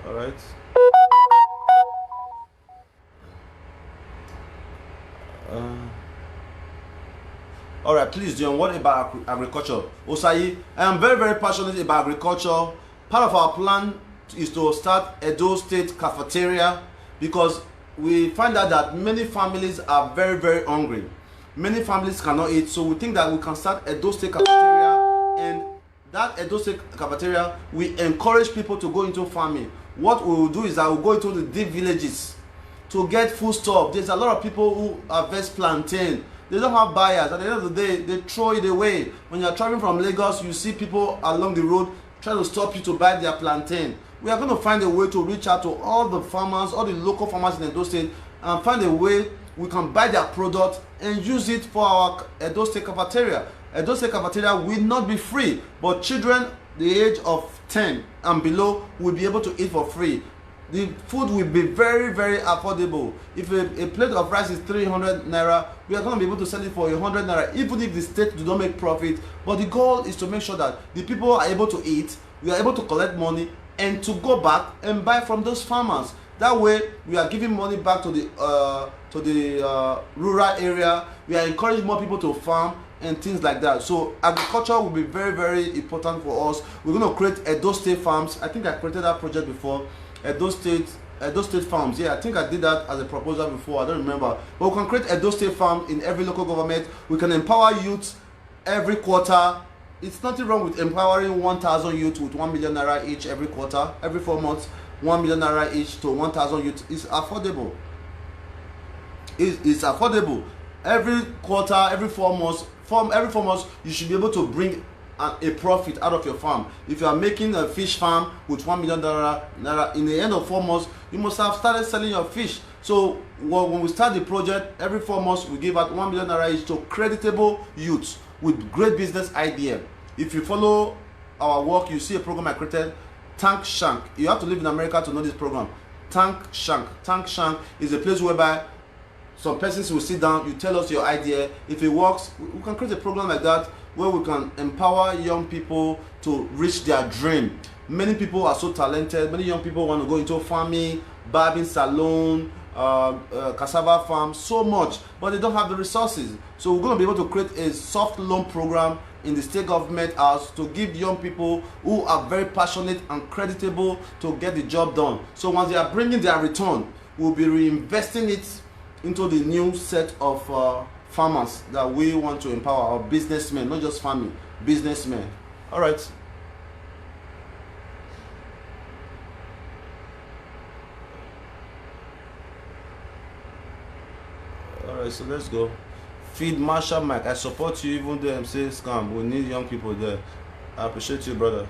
Alright. Alright, please, Dion, what about agriculture? Osagie, I am very, very passionate about agriculture. Part of our plan is to start Edo State cafeteria, because we find out that many families are very, very hungry. Many families cannot eat, so we think that we can start Edo State cafeteria, and that Edo State cafeteria, we encourage people to go into farming. What we will do is that we'll go into the deep villages to get food stuff. There's a lot of people who harvest plantain. They don't have buyers. At the end of the day, they throw it away. When you're traveling from Lagos, you see people along the road trying to stop you to buy their plantain. We are going to find a way to reach out to all the farmers, all the local farmers in Edo State, and find a way we can buy their product and use it for our Edo State cafeteria. Edo State cafeteria will not be free, but children the age of 10 and below will be able to eat for free. The food will be very, very affordable. If a plate of rice is 300 naira, we are going to be able to sell it for 100 naira, even if the state do not make profit. But the goal is to make sure that the people are able to eat, we are able to collect money, and to go back and buy from those farmers. That way, we are giving money back to the rural area. We are encouraging more people to farm and things like that. So agriculture will be very, very important for us. We're going to create Edo State farms. I think I created that project before. Edo State farms. Yeah, I think I did that as a proposal before. I don't remember. But we can create Edo State farm in every local government. We can empower youth every quarter. It's nothing wrong with empowering 1,000 youth with 1 million naira each every quarter, every 4 months. 1 million naira each to 1,000 youth is affordable. It's affordable. Every quarter, every 4 months, you should be able to bring a profit out of your farm. If you are making a fish farm with 1 million naira, in the end of 4 months, you must have started selling your fish. So when we start the project, every 4 months we give out 1 million naira each to creditable youths with great business idea. If you follow our work, you see a program I created, Tank Shank. You have to live in America to know this program. Tank Shank. Tank Shank is a place whereby some persons will sit down, you tell us your idea. If it works, we can create a program like that where we can empower young people to reach their dream. Many people are so talented. Many young people want to go into farming, barbing salon, cassava farm, so much, but they don't have the resources. So we're going to be able to create a soft loan program in the state government house to give young people who are very passionate and creditable to get the job done. So once they are bringing their return, we'll be reinvesting it into the new set of farmers that we want to empower, our businessmen, not just farming, businessmen. All right. All right, so let's go. Feed Marshall Mike. I support you even though I'm saying scam. We need young people there. I appreciate you, brother.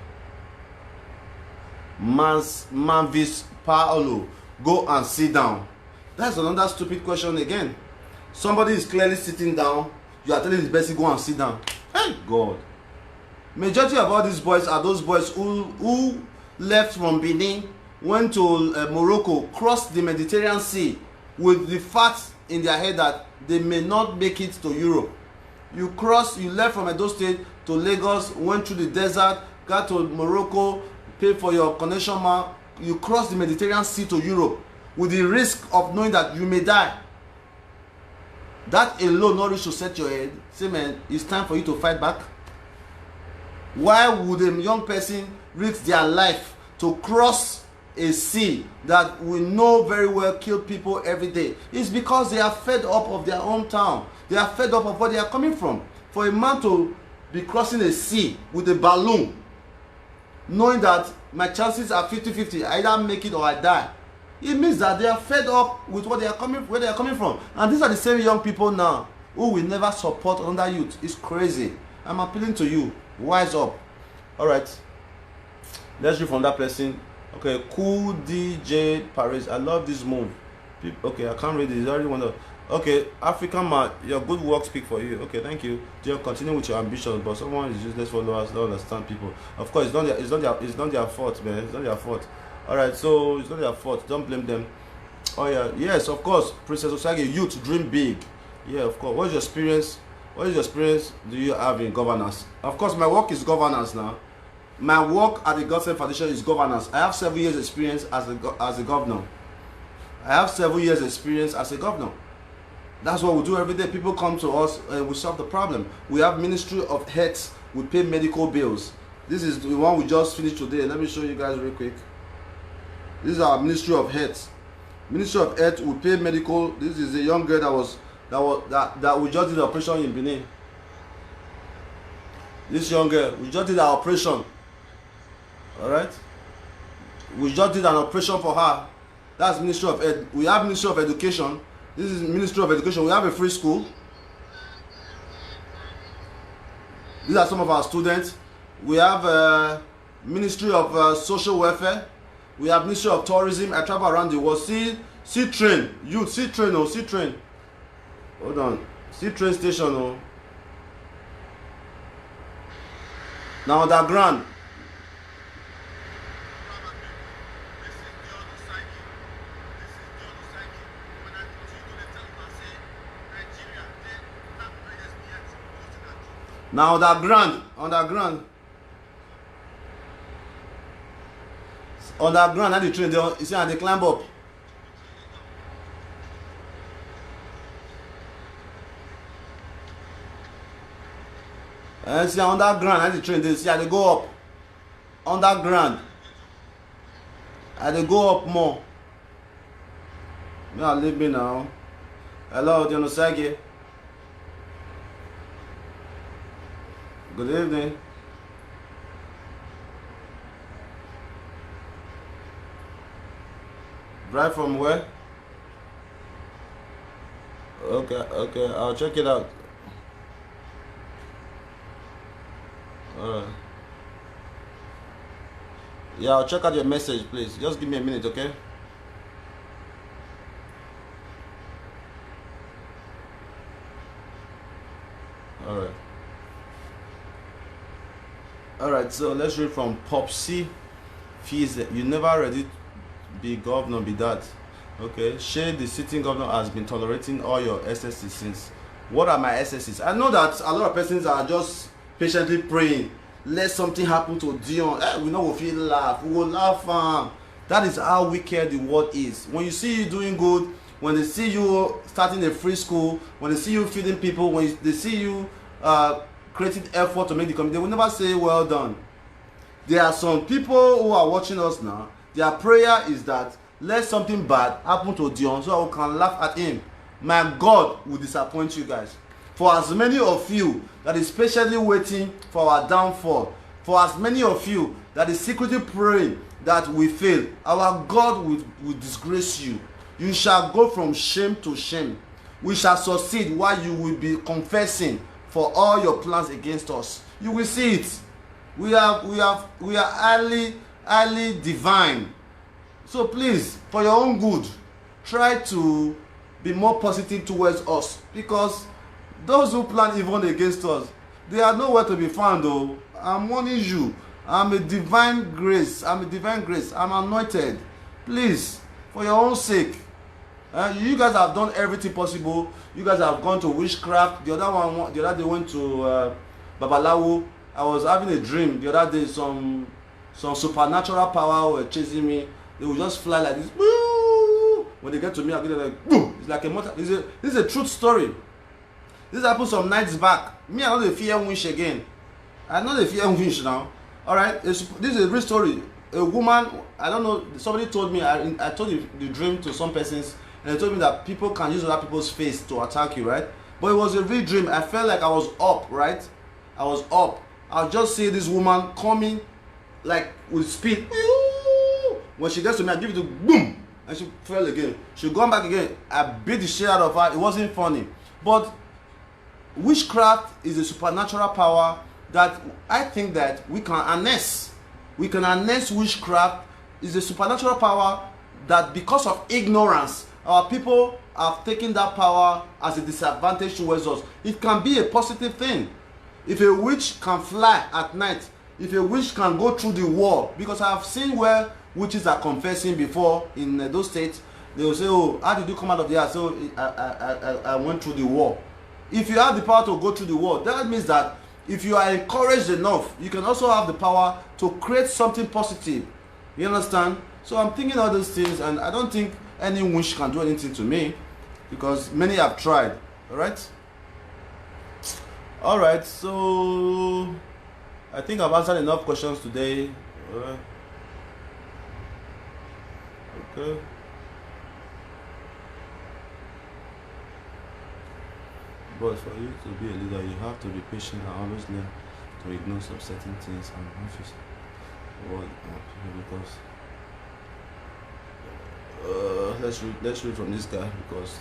Manvis Paolo. Go and sit down. That's another stupid question again. Somebody is clearly sitting down. You are telling this person go and sit down. Hey God. Majority of all these boys are those boys who left from Benin, went to Morocco, crossed the Mediterranean Sea with the fact in their head that they may not make it to Europe. You left from Edo State to Lagos, went through the desert, got to Morocco, paid for your connection man. You crossed the Mediterranean Sea to Europe with the risk of knowing that you may die. That alone not reach to set your head. Say, man, it's time for you to fight back. Why would a young person risk their life to cross a sea that we know very well kill people every day? It's because they are fed up of their hometown. They are fed up of where they are coming from. For a man to be crossing a sea with a balloon, knowing that my chances are 50-50, I either make it or I die, it means that they are fed up with where they are coming from. And these are the same young people now who will never support under youth. It's crazy. I'm appealing to you. Wise up. All right, let's read from that person. Okay, cool DJ Paris, I love this move. Okay, I can't read it. It's already one of. Okay, African man, your good work speak for you. Okay, thank you. Dion, continue with your ambitions, but someone is useless followers, don't understand people. Of course, it's not their fault, man. It's not their fault. All right, so it's not their fault. Don't blame them. Oh yeah, yes, of course. Princess Osagie, youth dream big. Yeah, of course. What's your experience? What experience do you have in governance? Of course, my work is governance now. My work at the Governorship Foundation is governance. I have 7 years experience as a governor. I have 7 years experience as a governor. That's what we do every day. People come to us and we solve the problem. We have Ministry of Health. We pay medical bills. This is the one we just finished today. Let me show you guys real quick. This is our Ministry of Health. Ministry of Health, we pay medical. This is a young girl that we just did the operation in Benin. This young girl, we just did our operation. Alright? We just did an operation for her. That's Ministry of Ed. We have Ministry of Education. This is Ministry of Education. We have a free school. These are some of our students. We have Ministry of Social Welfare. We have Ministry of Tourism. I travel around the world. See train. Youth, see train. Oh, see train. Hold on. See train station. Oh. Now underground. Now underground. Underground, how the train they you see how they climb up. And see underground, how the train they see how they go up. Underground. How they go up more. Now leave me now. Hello, Dion Osage. Good evening. Drive from where? Okay, I'll check it out. Alright. Yeah, I'll check out your message, please. Just give me a minute, okay? Alright, so let's read from Popsy Fees. You never ready be governor, be that. Okay, Shay, the sitting governor, has been tolerating all your SSs since. What are my SSs? I know that a lot of persons are just patiently praying. Let something happen to Dion. We know we'll feel laugh. We will laugh. That is how wicked the world is. When you see you doing good, when they see you starting a free school, when they see you feeding people, when they see you creating effort to make the community, they will never say well done. There are some people who are watching us now. Their prayer is that let something bad happen to Dion so I can laugh at him. My God will disappoint you guys. For as many of you that is patiently waiting for our downfall, for as many of you that is secretly praying that we fail, our God will disgrace you. You shall go from shame to shame. We shall succeed while you will be confessing for all your plans against us. You will see it. We are highly divine. So please, for your own good, try to be more positive towards us, because those who plan evil against us, they are nowhere to be found. Though I'm warning you, I'm a divine grace. I'm anointed. Please, for your own sake, you guys have done everything possible. You guys have gone to witchcraft. The other day went to Babalawo. I was having a dream the other day. Some supernatural power were chasing me. They would just fly like this. Woo! When they get to me, I get like boom. It's like a motor. This is a truth story. This happened some nights back. Me, I know the fear winch again. I know the fear winch now. All right. This is a real story. A woman, I don't know. Somebody told me. I told the dream to some persons, and they told me that people can use other people's face to attack you, right? But it was a real dream. I felt like I was up, right? I was up. I'll just see this woman coming, like with speed. When she gets to me, I give it to boom, and she fell again. She gone back again. I beat the shit out of her. It wasn't funny, but witchcraft is a supernatural power that I think that we can harness. We can harness witchcraft. Is a supernatural power that, because of ignorance, our people have taken that power as a disadvantage towards us. It can be a positive thing. If a witch can fly at night, if a witch can go through the wall, because I have seen where witches are confessing before in those states, they will say, oh, how did you come out of the house? So I went through the wall. If you have the power to go through the wall, that means that if you are encouraged enough, you can also have the power to create something positive. You understand? So I'm thinking all those things, and I don't think any witch can do anything to me, because many have tried. All right, so I think I've answered enough questions today. Okay. But for you to be a leader, you have to be patient and always learn to ignore some certain things and office. Because let's read from this guy, because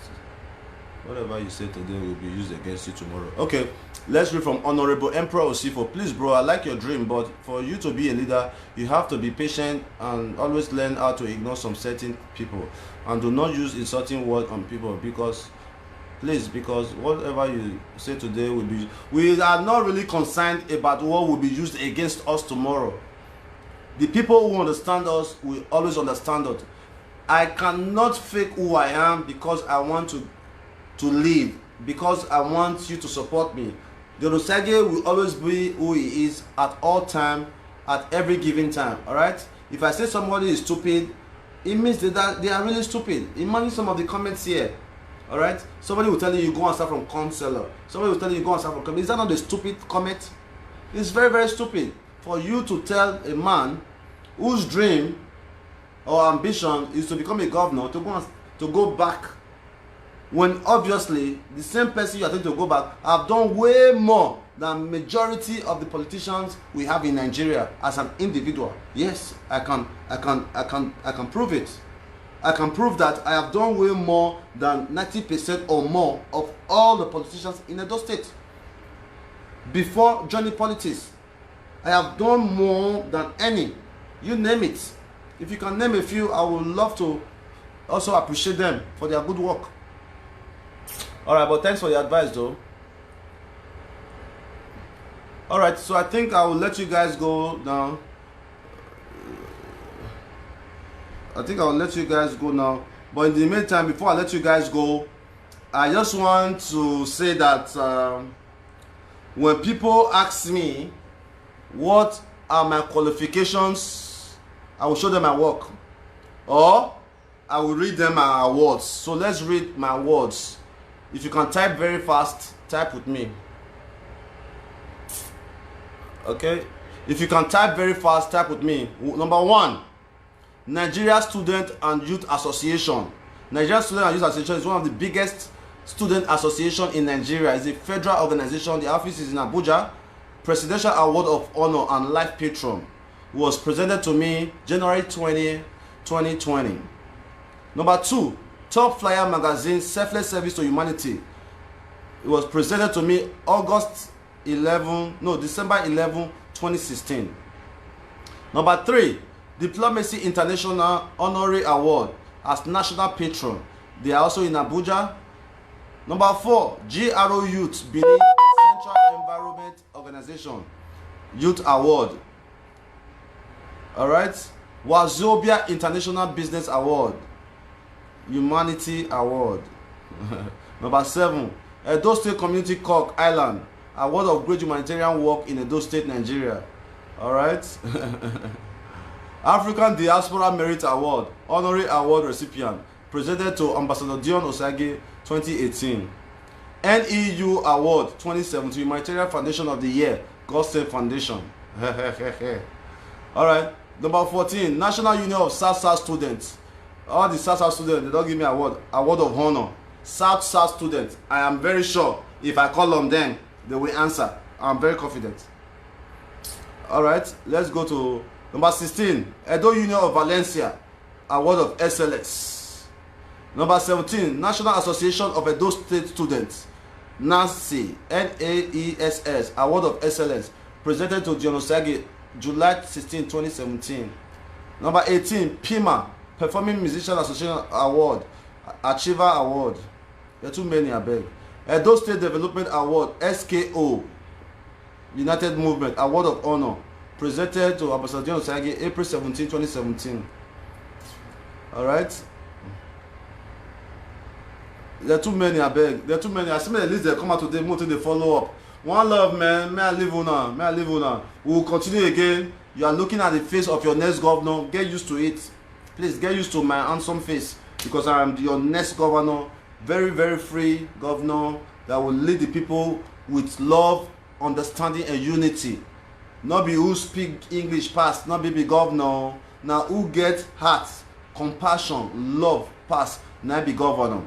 whatever you say today will be used against you tomorrow. Okay, let's read from Honorable Emperor Osifo. Please, bro, I like your dream, but for you to be a leader, you have to be patient and always learn how to ignore some certain people, and do not use insulting words on people, because whatever you say today will be, we are not really concerned about what will be used against us tomorrow. The people who understand us will always understand us. I cannot fake who I am because I want to live, because I want you to support me. The osagie will always be who he is at all time, at every given time. All right. If I say somebody is stupid, it means that they are really stupid. Imagine some of the comments here. All right. Somebody will tell you go and start from counselor. Somebody will tell you go and start from comment. Is that not a stupid comment? It's very, very stupid for you to tell a man whose dream or ambition is to become a governor to go back, when obviously the same person you are telling to go back have done way more than majority of the politicians we have in Nigeria as an individual. Yes, I can prove it. I can prove that I have done way more than 90% or more of all the politicians in Edo State. Before joining politics, I have done more than any. You name it. If you can name a few, I would love to also appreciate them for their good work. All right, but thanks for your advice, though. All right, so I think I will let you guys go now. But in the meantime, before I let you guys go, I just want to say that when people ask me what are my qualifications, I will show them my work, or I will read them my words. So let's read my words. If you can type very fast, type with me. Okay? If you can type very fast, type with me. Number 1, Nigeria Student and Youth Association. Nigeria Student and Youth Association is one of the biggest student association in Nigeria. It's a federal organization. The office is in Abuja. Presidential Award of Honor and Life Patron was presented to me January 20, 2020. Number 2, Top Flyer Magazine Selfless Service to Humanity. It was presented to me December 11, 2016. Number 3, Diplomacy International Honorary Award as National Patron. They are also in Abuja. Number 4, GRO Youth Benin Central Environment Organization Youth Award. Alright. Wazobia International Business Award, Humanity Award. Number 7, Edo State Community Cork Island Award of Great Humanitarian Work in Edo State, Nigeria. Alright. African Diaspora Merit Award, Honorary Award recipient, presented to Ambassador Dion Osagie 2018. NEU Award 2017, Humanitarian Foundation of the Year, God Save Foundation. Alright. Number 14, National Union of South Students. All the South students, they don't give me award of honor. South students, I am very sure if I call on them, they will answer. I'm very confident. Alright, let's go to number 16, Edo Union of Valencia Award of Excellence. Number 17, National Association of Edo State Students, NASS, NAESS Award of Excellence, presented to Dion Osagie July 16, 2017. Number 18, PIMA Performing Musician Association Award, Achiever Award. There are too many, I beg. Edo State Development Award, SKO, United Movement Award of Honor, presented to Ambassador Dion Osagie April 17, 2017. Alright. There are too many, I beg. There are too many. I see the list they come out today, more to the follow up. One love, man. May I live on? May I live on? We will continue again. You are looking at the face of your next governor. Get used to it. Please get used to my handsome face, because I am your next governor. Very, very free governor that will lead the people with love, understanding, and unity. Not be who speak English pass, not be governor. Now who get heart, compassion, love pass, now be governor.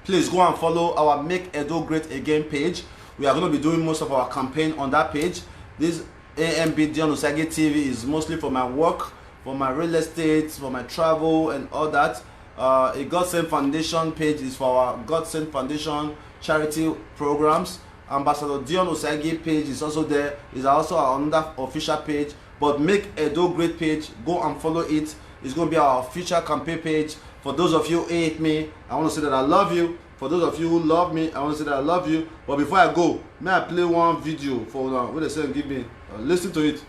Please go and follow our Make Edo Great Again page. We are going to be doing most of our campaign on that page. This AMB Dion Osagie TV is mostly for my work, for my real estate, for my travel and all that. A God Sent Foundation page is for our God Sent Foundation charity programs. Ambassador Dion Osagie page is also there. Is also another official page. But Make Edo Great page, go and follow it. It's going to be our official campaign page. For those of you who hate me, I want to say that I love you. For those of you who love me, I want to say that I love you. But before I go, may I play one video for what they say? Give me, listen to it.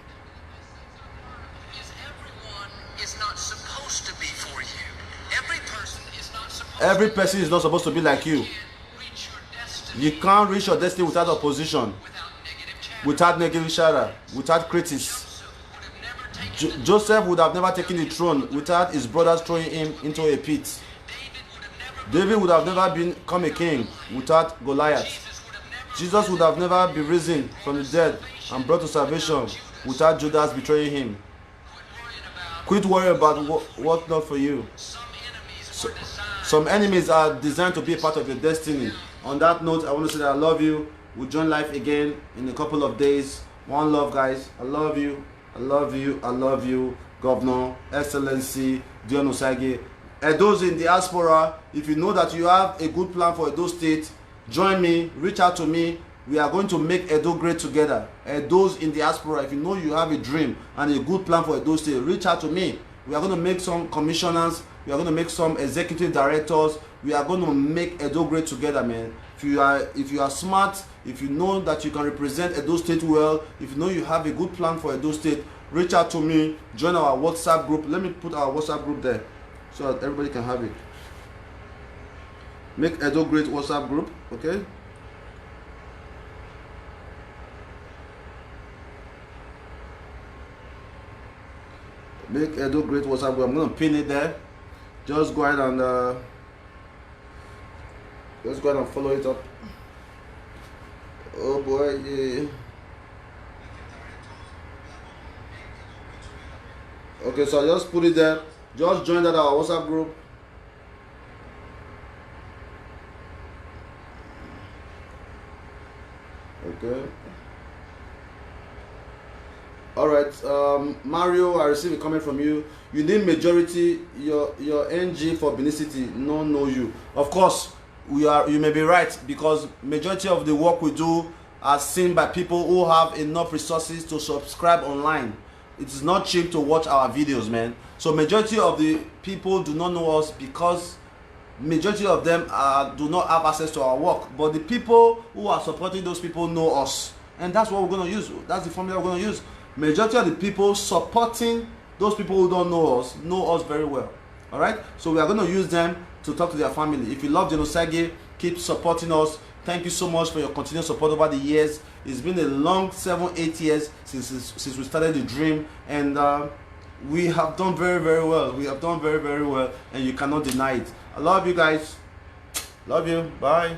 Every person is not supposed to be like you. You can't reach your destiny without opposition, without negative shadow, without critics. Joseph would have never taken the throne without his brothers throwing him into a pit. David would have never become a king without Goliath. Jesus would have never been risen from the dead and brought to salvation without Judas betraying him. Quit worrying about what not for you. Some enemies are designed to be a part of your destiny. On that note, I want to say that I love you. We'll join live again in a couple of days. One love, guys. I love you. I love you. I love you. Governor, Excellency, Dion Osagie. Those in diaspora, if you know that you have a good plan for Edo State, join me, reach out to me. We are going to make Edo great together. Those in diaspora, if you know you have a dream and a good plan for Edo State, reach out to me. We are going to make some commissioners. We are going to make some executive directors. We are going to make Edo great together, man. If you are smart, if you know that you can represent Edo State well, if you know you have a good plan for Edo State, reach out to me. Join our WhatsApp group. Let me put our WhatsApp group there so that everybody can have it. Make Edo Great WhatsApp group, okay? Make Edo Great WhatsApp group. I'm going to pin it there. Just go ahead and follow it up. Oh boy, yeah. Okay, so I just put it there. Just join that our WhatsApp group. Okay. All right, Mario, I received a comment from you. You need majority. Your NG for Benin City no know you. Of course, you may be right, because majority of the work we do are seen by people who have enough resources to subscribe online. It is not cheap to watch our videos, man. So majority of the people do not know us because majority of them do not have access to our work, but the people who are supporting those people know us, and that's what we're going to use. That's the formula we're going to use. Majority of the people supporting those people who don't know us very well. All right, so we are going to use them to talk to their family. If you love the osagie, keep supporting us. Thank you so much for your continued support over the years. It's been a long 7-8 years since we started the dream, and we have done very well. We have done very well, and you cannot deny it. I love you guys. Love you. Bye.